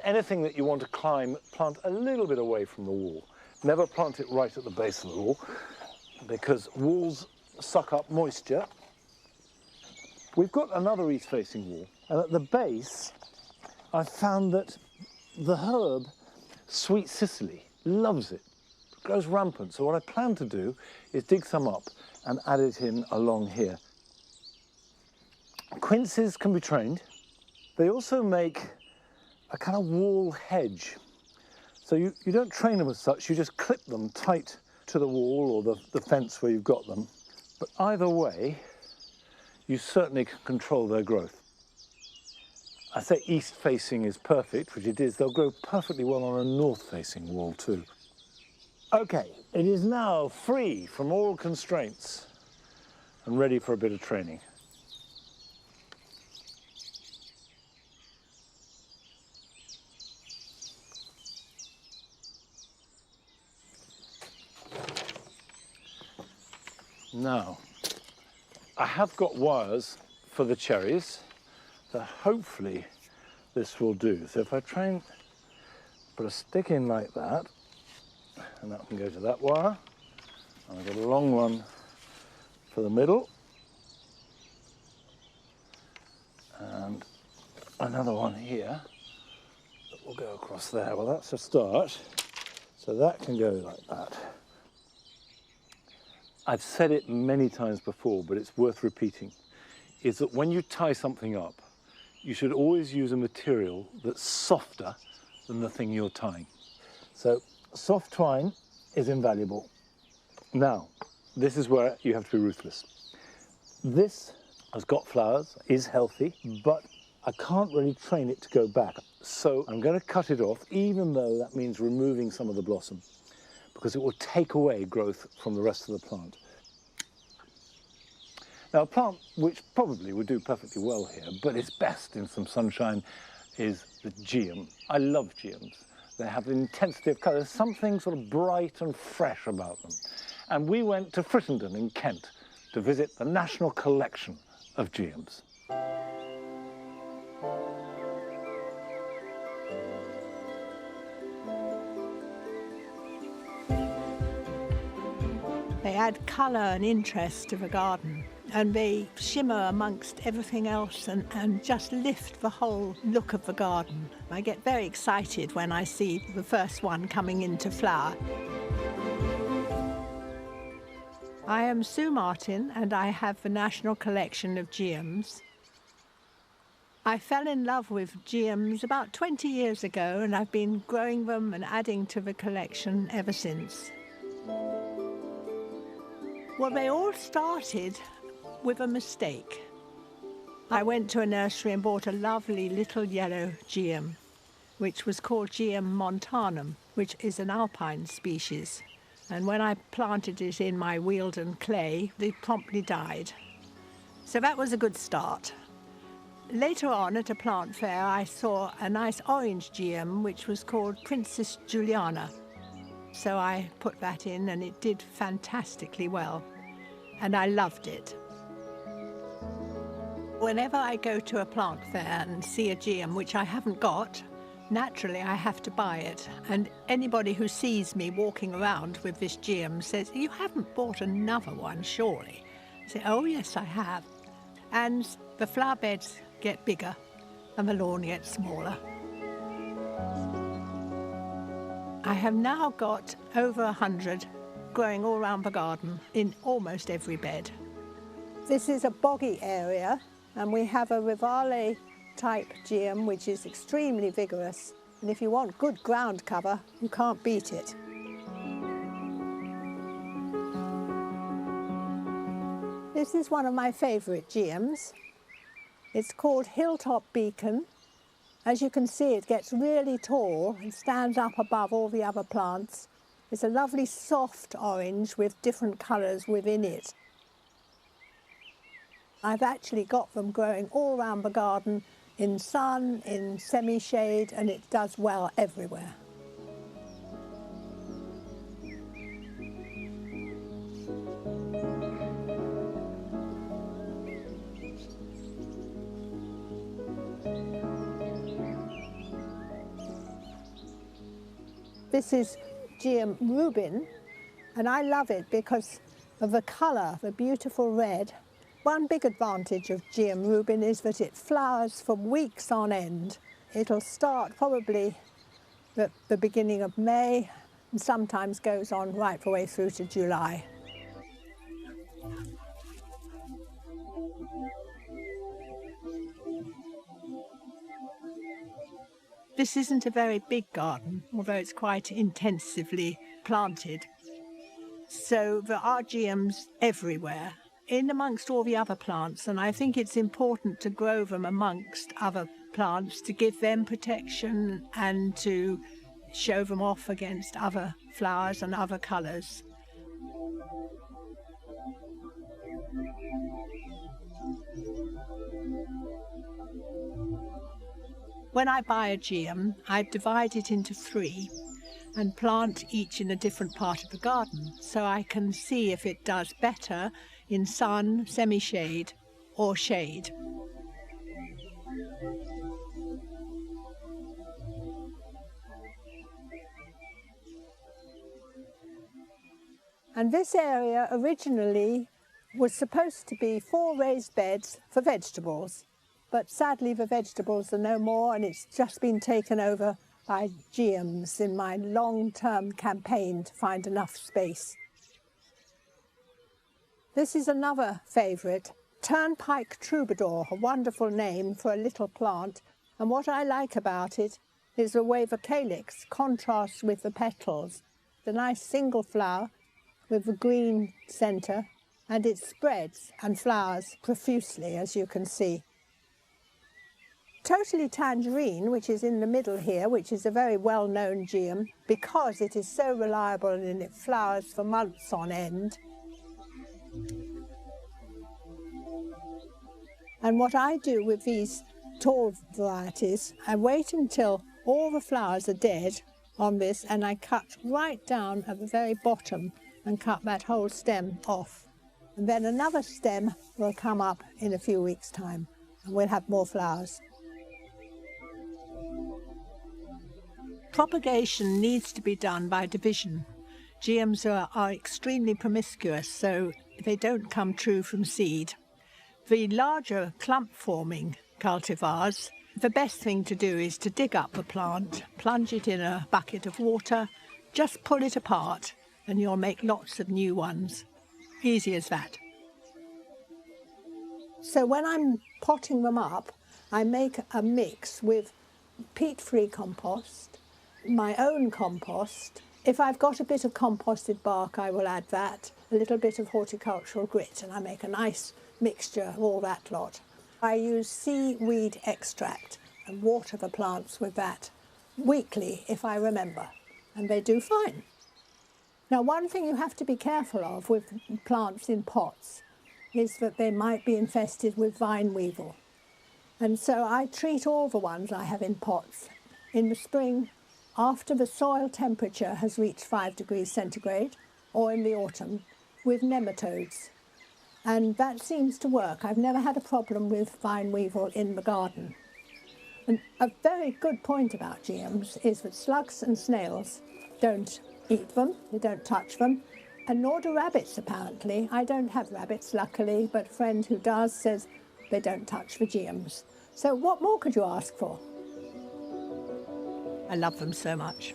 Anything that you want to climb, plant a little bit away from the wall. Never plant it right at the base of the wall, because walls suck up moisture. We've got another east-facing wall, and at the base, I've found that the herb Sweet Cicely loves it. It grows rampant, so what I plan to do is dig some up and add it in along here. Quinces can be trained. They also make a kind of wall hedge. So you don't train them as such, you just clip them tight to the wall or the fence where you've got them. But either way, you certainly can control their growth. I say east-facing is perfect, which it is. They'll grow perfectly well on a north-facing wall too. Okay, it is now free from all constraints and ready for a bit of training. Now, I have got wires for the cherries, so hopefully this will do. So if I try and put a stick in like that, and that can go to that wire, and I've got a long one for the middle, and another one here that will go across there. Well, that's a start, so that can go like that. I've said it many times before, but it's worth repeating, is that when you tie something up, you should always use a material that's softer than the thing you're tying. So soft twine is invaluable. Now, this is where you have to be ruthless. This has got flowers, is healthy, but I can't really train it to go back. So I'm going to cut it off, even though that means removing some of the blossom, because it will take away growth from the rest of the plant. Now, a plant which probably would do perfectly well here, but is best in some sunshine, is the geum. I love geums. They have an intensity of colour. There's something sort of bright and fresh about them. And we went to Frittenden in Kent to visit the National Collection of Geums. They add colour and interest to the garden, and they shimmer amongst everything else and just lift the whole look of the garden. I get very excited when I see the first one coming into flower. I am Sue Martin, and I have the National Collection of Geums. I fell in love with geums about 20 years ago, and I've been growing them and adding to the collection ever since. Well, they all started with a mistake. I went to a nursery and bought a lovely little yellow geum, which was called Geum montanum, which is an alpine species. And when I planted it in my Wealden clay, it promptly died. So that was a good start. Later on at a plant fair, I saw a nice orange geum, which was called Princess Juliana. So I put that in, and it did fantastically well, and I loved it. Whenever I go to a plant fair and see a geum, which I haven't got, naturally I have to buy it. And anybody who sees me walking around with this geum says, "You haven't bought another one, surely?" I say, "Oh yes, I have." And the flower beds get bigger and the lawn gets smaller. I have now got over 100 growing all around the garden in almost every bed. This is a boggy area, and we have a Rivale type geum which is extremely vigorous, and if you want good ground cover, you can't beat it. This is one of my favourite geums. It's called Hilltop Beacon. As you can see, it gets really tall and stands up above all the other plants. It's a lovely soft orange with different colours within it. I've actually got them growing all around the garden, in sun, in semi-shade, and it does well everywhere. This is Geum Rubin, and I love it because of the colour, the beautiful red. One big advantage of Geum Rubin is that it flowers for weeks on end. It'll start probably at the beginning of May and sometimes goes on right the way through to July. This isn't a very big garden, although it's quite intensively planted. So there are geums everywhere. in amongst all the other plants, and I think it's important to grow them amongst other plants to give them protection and to show them off against other flowers and other colours. When I buy a geum, I divide it into 3 and plant each in a different part of the garden, so I can see if it does better in sun, semi-shade or shade. And this area originally was supposed to be 4 raised beds for vegetables, but sadly the vegetables are no more, and it's just been taken over by geums in my long-term campaign to find enough space. This is another favourite, Turnpike Troubadour, a wonderful name for a little plant, and what I like about it is the way the calyx contrasts with the petals. The nice single flower with the green centre, and it spreads and flowers profusely, as you can see. Totally Tangerine, which is in the middle here, which is a very well-known geum because it is so reliable and it flowers for months on end. And what I do with these tall varieties, I wait until all the flowers are dead on this, and I cut right down at the very bottom and cut that whole stem off. And then another stem will come up in a few weeks' time and we'll have more flowers. Propagation needs to be done by division. Geums are extremely promiscuous, so they don't come true from seed. The larger clump-forming cultivars, the best thing to do is to dig up the plant, plunge it in a bucket of water, just pull it apart, and you'll make lots of new ones. Easy as that. So when I'm potting them up, I make a mix with peat-free compost, my own compost. If I've got a bit of composted bark, I will add that, a little bit of horticultural grit, and I make a nice mixture of all that lot. I use seaweed extract and water the plants with that weekly if I remember, and they do fine. Now, one thing you have to be careful of with plants in pots is that they might be infested with vine weevil. And so I treat all the ones I have in pots in the spring after the soil temperature has reached 5 degrees centigrade, or in the autumn, with nematodes. And that seems to work. I've never had a problem with vine weevil in the garden. And a very good point about geums is that slugs and snails don't eat them, they don't touch them, and nor do rabbits apparently. I don't have rabbits, luckily, but a friend who does says they don't touch the geums. So what more could you ask for? I love them so much.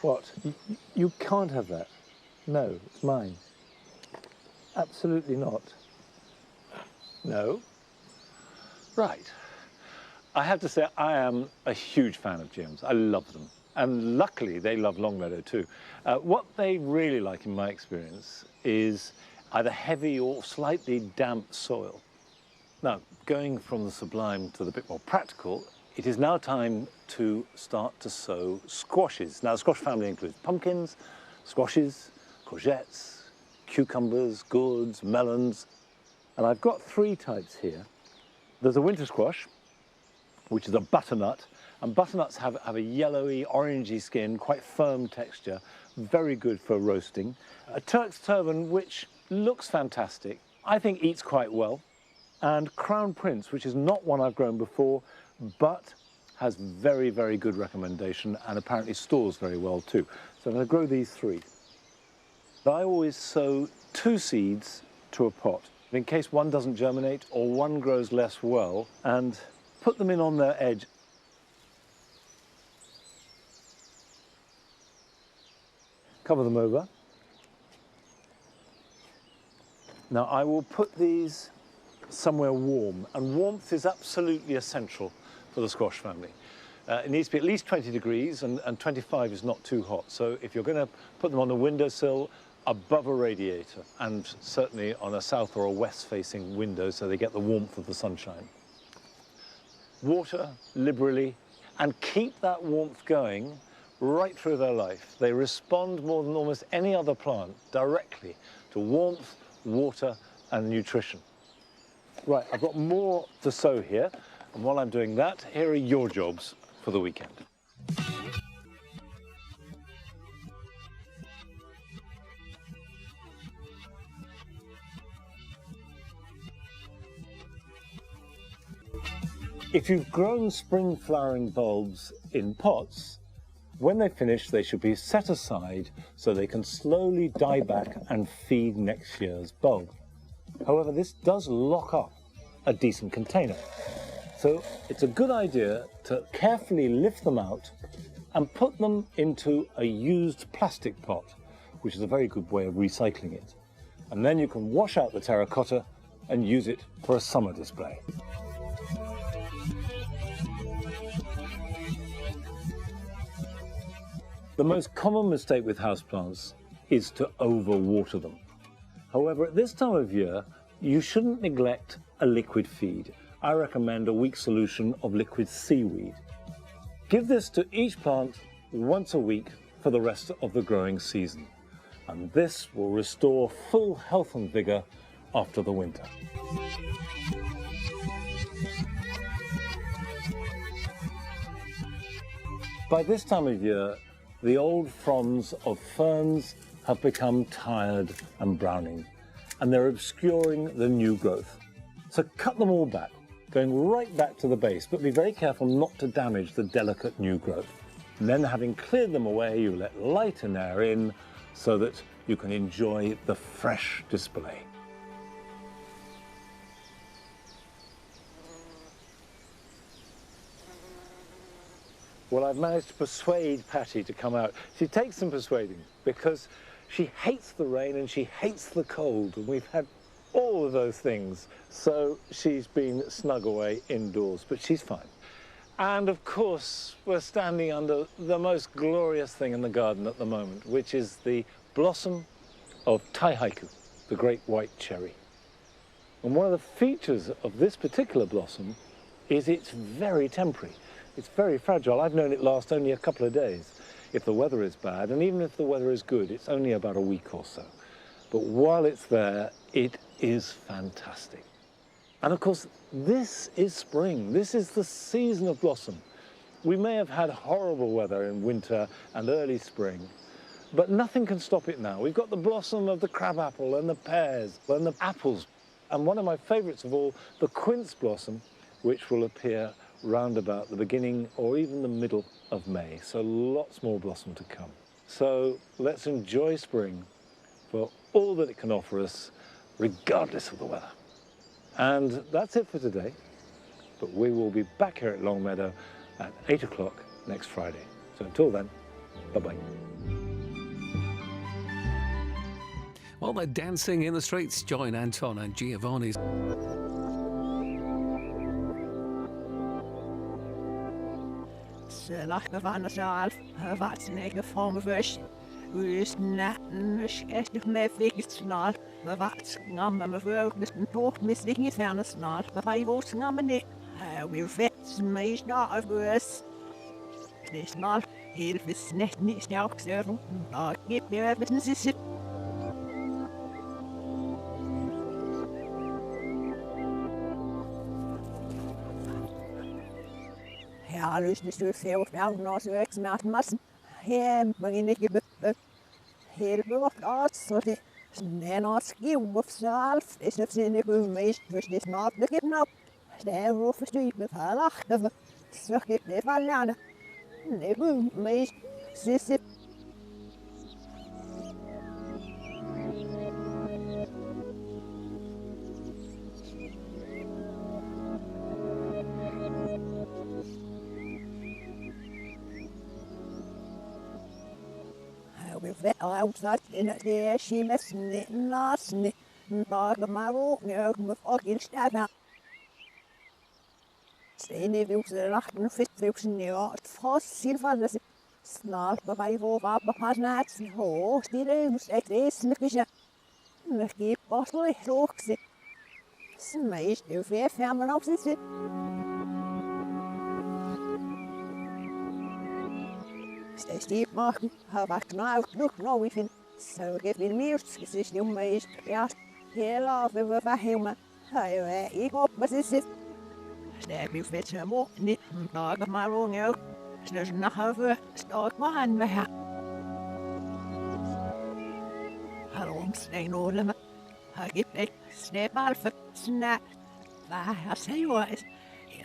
What? You can't have that. No, it's mine. Absolutely not. No. Right. I have to say I am a huge fan of geums. I love them. And luckily they love Longmeadow too. What they really like in my experience is either heavy or slightly damp soil. Now, going from the sublime to the bit more practical, it is now time to start to sow squashes. Now, the squash family includes pumpkins, squashes, courgettes, cucumbers, gourds, melons. And I've got 3 types here. There's a winter squash, which is a butternut. And butternuts have a yellowy, orangey skin, quite firm texture, very good for roasting. A Turk's turban, which looks fantastic, I think eats quite well. And Crown Prince, which is not one I've grown before, but has very, very good recommendation and apparently stores very well too. So I'm going to grow these 3. I always sow 2 seeds to a pot, in case one doesn't germinate or one grows less well, and put them in on their edge. Cover them over. Now I will put these somewhere warm, and warmth is absolutely essential for the squash family. It needs to be at least 20 degrees, and 25 is not too hot. So if you're going to put them on a windowsill, above a radiator, and certainly on a south or a west facing window so they get the warmth of the sunshine. Water liberally, and keep that warmth going right through their life. They respond more than almost any other plant directly to warmth, water and nutrition. Right, I've got more to sow here, and while I'm doing that, here are your jobs for the weekend. If you've grown spring flowering bulbs in pots, when they finish they should be set aside so they can slowly die back and feed next year's bulb. However, this does lock up a decent container. So it's a good idea to carefully lift them out and put them into a used plastic pot, which is a very good way of recycling it. And then you can wash out the terracotta and use it for a summer display. The most common mistake with houseplants is to overwater them. However, at this time of year, you shouldn't neglect a liquid feed. I recommend a weak solution of liquid seaweed. Give this to each plant once a week for the rest of the growing season, and this will restore full health and vigour after the winter. By this time of year, the old fronds of ferns have become tired and browning, and they're obscuring the new growth. So cut them all back, going right back to the base, but be very careful not to damage the delicate new growth. And then, having cleared them away, you let light and air in so that you can enjoy the fresh display. Well, I've managed to persuade Patty to come out. She takes some persuading because she hates the rain and she hates the cold, and we've had all of those things. So she's been snug away indoors, but she's fine. And of course, we're standing under the most glorious thing in the garden at the moment, which is the blossom of taihaiku, the great white cherry. And one of the features of this particular blossom is it's very temporary. It's very fragile. I've known it last only a couple of days if the weather is bad, and even if the weather is good, it's only about a week or so. But while it's there, it is fantastic. And of course, this is spring. This is the season of blossom. We may have had horrible weather in winter and early spring, but nothing can stop it now. We've got the blossom of the crabapple and the pears and the apples. And one of my favourites of all, the quince blossom, which will appear round about the beginning or even the middle of May. So lots more blossom to come. So let's enjoy spring for all that it can offer us, regardless of the weather. And that's it for today. But we will be back here at Longmeadow at 8 o'clock next Friday. So until then, bye-bye. While they're dancing in the streets, join Anton and Giovanni's. Like the Vann Garden, what's make a form of verse. We is not as if my figures not, the what's number of work, Mr. Talk, Miss Nicky found us not, but I was nominate. We're vets, my not of worse. This not, here is net, nichts now, sir. I give me evidence. Ja, dus de veel vrouwen als werk met massen. Ja, maar in de gebied. Heel veel arts, zo die. En als je of zelf is het in de gemeente, dus dit maakt de kip de roof is niet met haar achter. Zo gaat het van jaren. De gemeente, zit het. We've outside in it, she must not Maar maar ook niet, me fucking staan. Stenen wil ze lachen, fit wil ze niet, het vast zien van de snart bij voor wat naast hoog, die reus echt is niet. Me geef pas licht hoog zit. Smees nu weer verder op zitten. Steeds die maken, heb ik nou genoeg nou even. Zo geef je meer gezicht niet meest. Ja, heel af we verhelmen. Hij ik op wat is het? Snap je vet zo mooi niet, maar maar ook. Dus nog even staat maar aan we gaan. Hallo, steen oorlem. Ik heb snap maar voor snap. Waar zei was?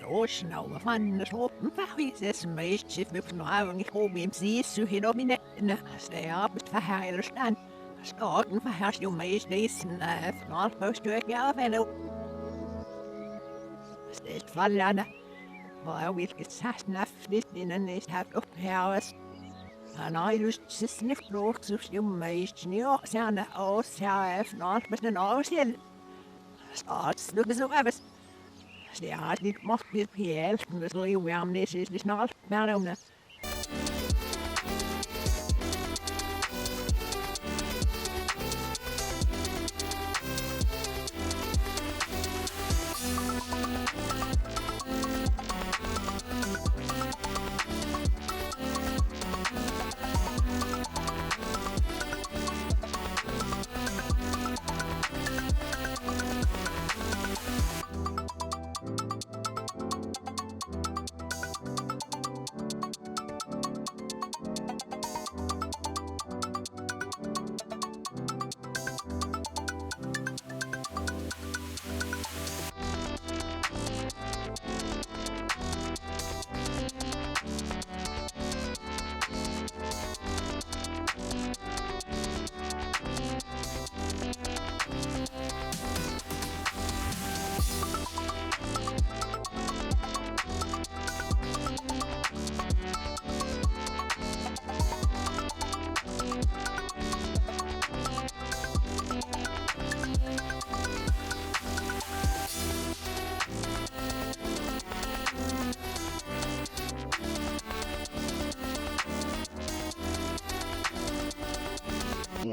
Roos nou van de top, waar is het meisje met nou ik hoop hem zie zo hier op in de sta op het verhaal staan. Staat een verhaal je meisje lezen van poststuk ja wel. Steeds vallen. Waar wil ik het naf dit in een is heb op huis. En hij lust zich niet vroeg zo je meisje ja zijn aus ja heeft met een ausje. Staat look zo even. Ja, dit mag weer heel, dus wil je warm is dus nog maar dan.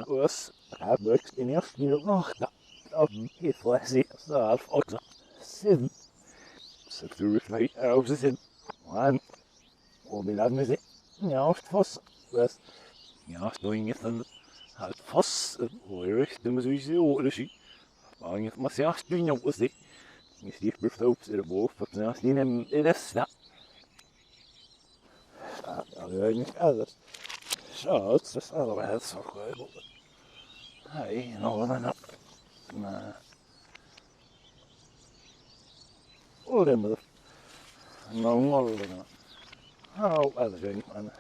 Was heb ik in eerste keer nog dat ik flesje zelf ook zin. Zit er weer mee uit zin. Man, om in dat muziek. Ja, het was was ja, doing it dan het was hoor, de muziek zo dus. Maar je moet ja doen op was dit. Is die berthoop er boven, wat nou die nemen is dat. Ja, niet alles. Zo, het is allemaal zo goed. Hey, nou dan op. Maar oorlem. Nou oorlem. Oh, alles ding man.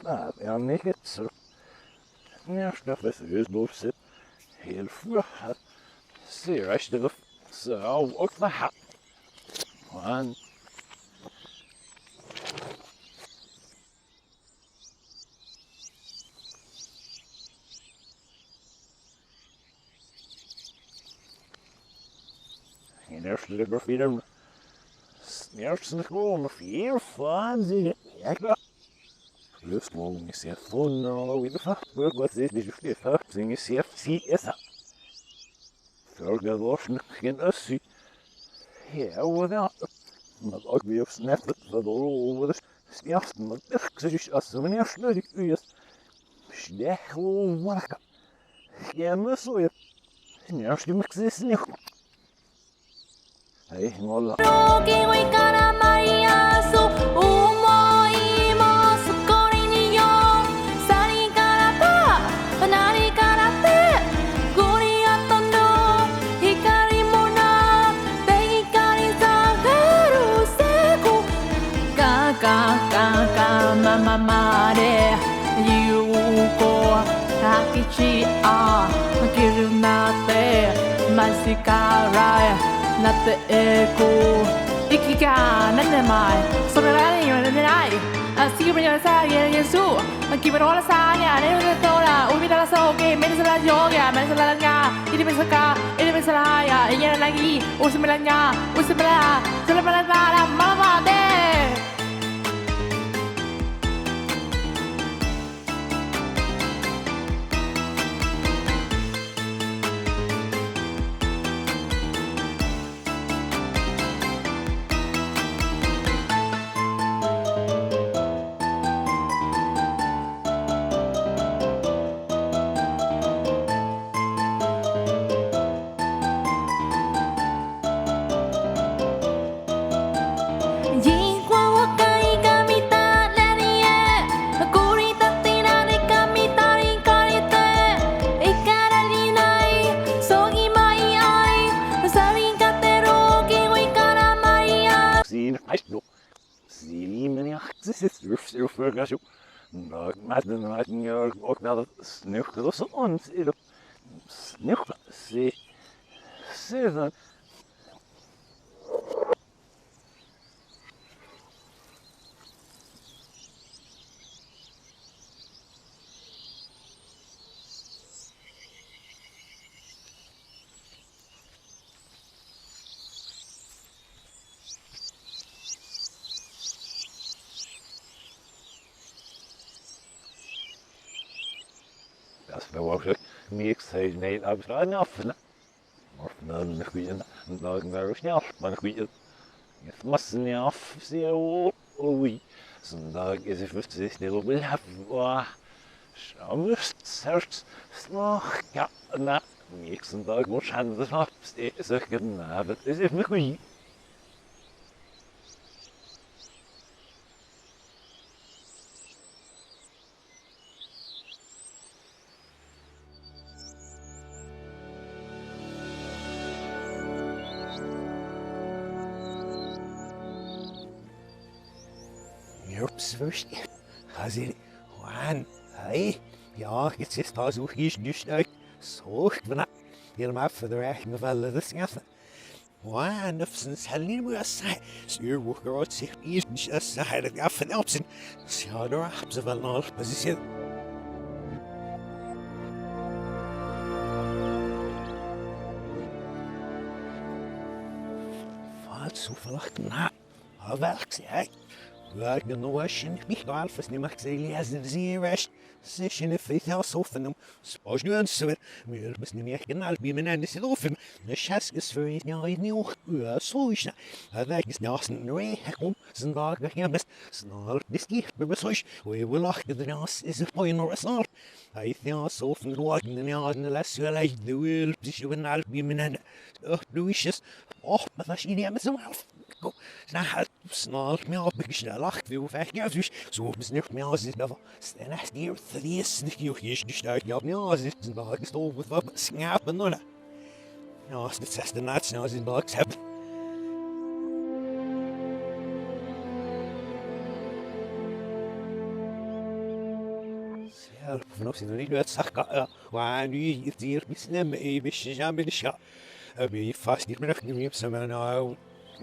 Nou, ja, niet het zo. Ja, dat is dus boven zit. Heel vroeg. Zeer als je dat zo ook naar had. Man. En eerst de grafieten. Eerst de gewoon of hier van zien. Ja. Lust morgen is ja van nou weer van. Wat is dit voor een zing is hier zie is dat. Zorg dat was geen assie. Ja, wat dan? Maar ook weer op snap dat over de eerste maar ik zeg als een eerste leuk is. Slecht gewoon wat. Ja, maar zo je. Eerst die mix is niet. Hey, mola. Natte eko Ikika nanemai Sorelani nanai Sigurnya saya Yesu Makibara saya Nenu tora Ubida so ke Menisala yoga Menisala 이리면서가 이리면서라야 이게라기 웃음이라냐 웃음이라 들어봐라 말아봐네. Das verwacht mir gesagt, nee, aber rein auf, ne? Maar dan nog weer een dag naar snel, maar nog weer. Het was niet af, zeer oei. Zondag is het voor zich heel veel hebben. Schouwers, zert, slag, ja, na. Nächsten Tag muss ich anders ab, zeg ik het is even nog weer. First, als ik waan, hey, ja, jetzt ist da so hier nicht uit, so, ik ben helemaal voor de recht gevallen, dat is gaffen. Waan, of zijn helemaal meer zei, stuur wordt groot zich hier niet als zij dat gaffen opzien, ja, daar hebben ze wel nog positie. Wat zo verlacht na, welk zei. Waar de notion mich alfas niet mag zijn lezen zie rest session if it has often them suppose nu eens weer meer best niet meer genal bij mijn en is het of hem de chas is voor het jaar niet ook zo is dat dat is naast nee kom zijn dag weg ja best snel dit gift bij zoiets we will achter de nas is het point or snel hij ja zo van rood in de jaar in de les wel hij de wil dus we naar bij mijn en Louis och maar dat is niet meer zo half snel snel meer op ik snel lacht wil weg ja dus zo is niet meer als het dan staan echt hier die is niet niet uit ja ja is het dan gestolen met wat schapen nou ja het is de nacht snel in box hebben zelf vanaf zit er niet uit zag waar nu hier besnem even samen de schap heb je vast niet meer niet samen nou.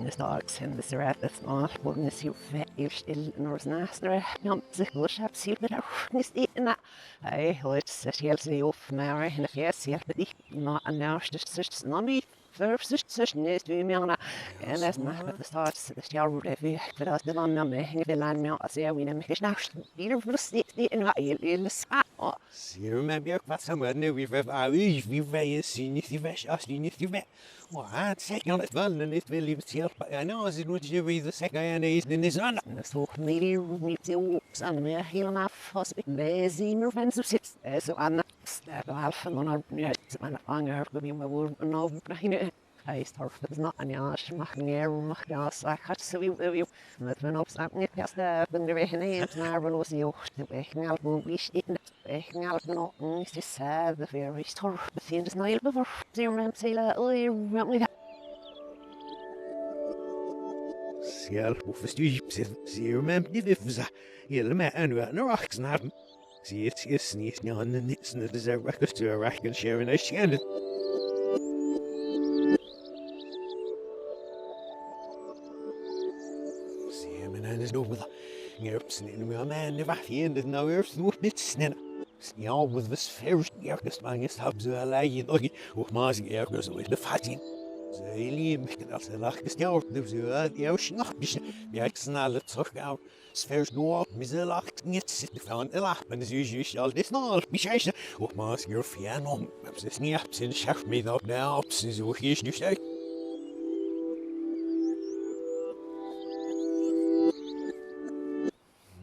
Dus daar zijn de zerretten maar worden is heel vet eerst in Noors Nastre ja zich wel schap zie maar ook niet eten hij hoort zich heel veel of maar en de feest hier bij die maar een naast dus nami versus niet wie meer en dat mag met de start de jaar wordt even dat de man me hing de land meer als hij weer met naast weer verlies die in heel zie je maar weer wat samen nu weer wie wij zien niet die weg als die niet die weg Well, second het wel en het wil je zelf en als het moet je weer de second en is in de zon. Zo meer niet zo samen helemaal vast bij zien er van zo zit. Zo aan stap half van een net aan anger bij me wordt een overbrengen. Hij is toch dat is not aan ja mag neer mag ja zeg het zo wie met een opstap niet pas de beweging neemt naar veloci de weg naar wie in ik ga nog niet te zeggen dat we weer toch bevinden is nou heel voor zeer mensen Själv förstås ser man det vifsa hela med ännu en raxnab. See it is sneeze now and then it's not as a record to a rack and sharing a shannon. See him and is over the nerves in my man if I find it now earth no bit snap. Ja, with this first ergens manges hebben ze alleen nog ook maar ze ergens with the fatting. Ze lief me dat ze lach gesteld, dus ze ja schnappjes. Ja, ik snel het terug gaan. Sfeers door, ze lacht niet zitten van de lach, maar ze is al dit nog bescheiden. Ook maar ze fian om. Ze is niet op zijn schaf mee dat nou op ze zo is dus uit.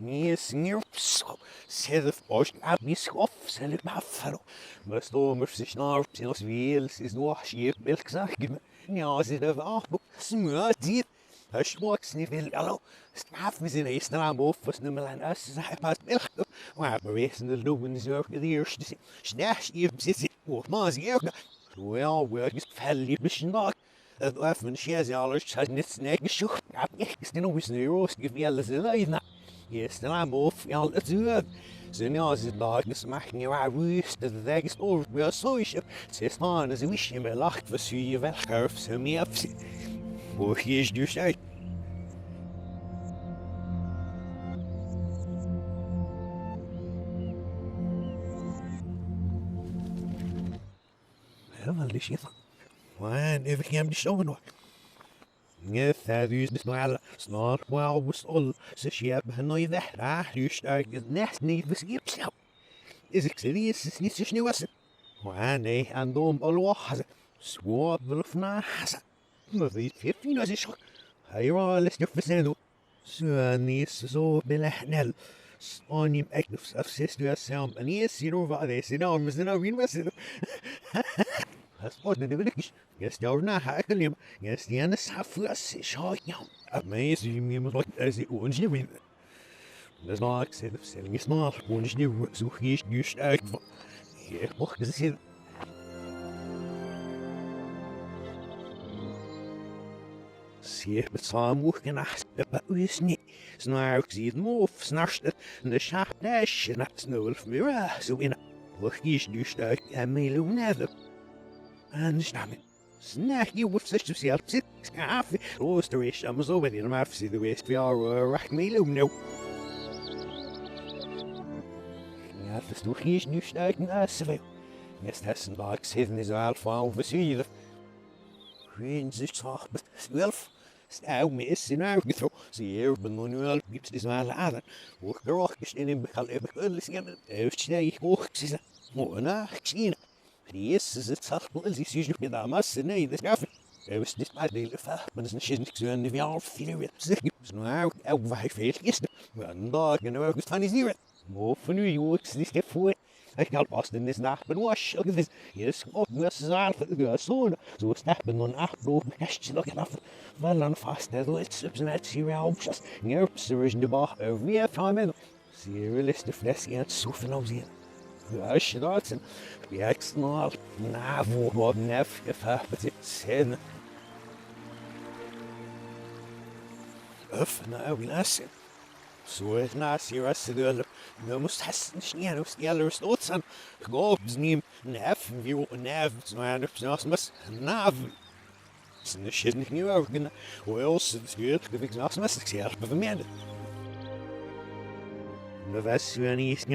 Yes, near so zelf was aan miskof zelf maar faro. Maar stomer zich naar zelfs wiel is nog hier welk zeg me. Ja, ze de wacht, smuur die. Als wordt niet veel allo. Straf me zijn eerst naar boven was nummer aan us zeg maar welk. Maar bewezen de lopen zorg de eerste. Snash hier zit ook maar zeer. Wel, we is fel besnaak. Het af van scherze alles had niet snel geschocht. Ja, ik is nog eens de roos gevel ze leiden. Yes, dan I'm off, ja, het is zo nu is het dag, dus mag je waar woest, de dag is over, weer zo is het. Ze is aan, dus wist je me lacht, wat zie je wel, garf ze mee op. Hoe is dus uit? Ja, wel is je van. Maar even gaan we zo nog. Yes, that is the smile. Snart well was all the ship and I that you start the nest need was skips out. Is it serious? Is niet zo was. Maar nee, en dan alwaar. Swap of nas. Maar die 15 was is. Hij alles nog versneld. Zo niet zo belahnel. Spaniem echt of sister Sam en yes, you know what they say now, Mr. Nowin was it. Dat wordt de willetjes. Yes, daar na haken hem. Yes, die ene saflas is hard ja. Amazing, je moet wat als die orange niet winnen. Dat is maar ik zeg de stelling is maar orange niet zo hier juist uit. Hier mocht ze zien. Zie met samen genacht. Dat is niet. Snaar ik zie het moof snarst het. De schaap dash en dat snulf weer zo in. Wat is juist uit en meloen en stammen. Snack je with such a self sit. Scaffy. Roasterish. I'm so with you. I'm after the waste. We are rack me loom now. Ja, das du hier nu steigen asvel. Jetzt hessen lag sehen is al van versier. Geen sich zag met 12. Stau me is in uit getro. Zie hier manuel gibt's dis mal aan. Hoch geroch is in bekal even alles gaan. Heeft snij hoch zitten. Moena, zien. Die is het zal is je nog met amas nee dat gaf. Was niet maar de fa, maar is niet zo in de jaar veel weer. Zeg je nou ook waar veel is. Maar daar gaan we ook van is hier. Mo van nu joks die step voor. Ik had pas in dit nacht ben wash. Ook dit is ook was zaal voor de zoon. Zo stappen dan afloop kastje nog af. Wel dan vast dat het is met hier opjes. Nerps er is de bar weer van men. Zie is de fles in het soefen op zien. Ja, schraats en ik snel na voor wat nef gefapt zijn. Nou lassen. Zo is naast hier als de nu moest hasten snel of sneller stoten. Goobs neem nef wie nef maar op zelfs mas naf. Zijn is niet nieuw ook. Wel ze stuurt de zelfs mas ik zeg bij mij. Dat was weer niet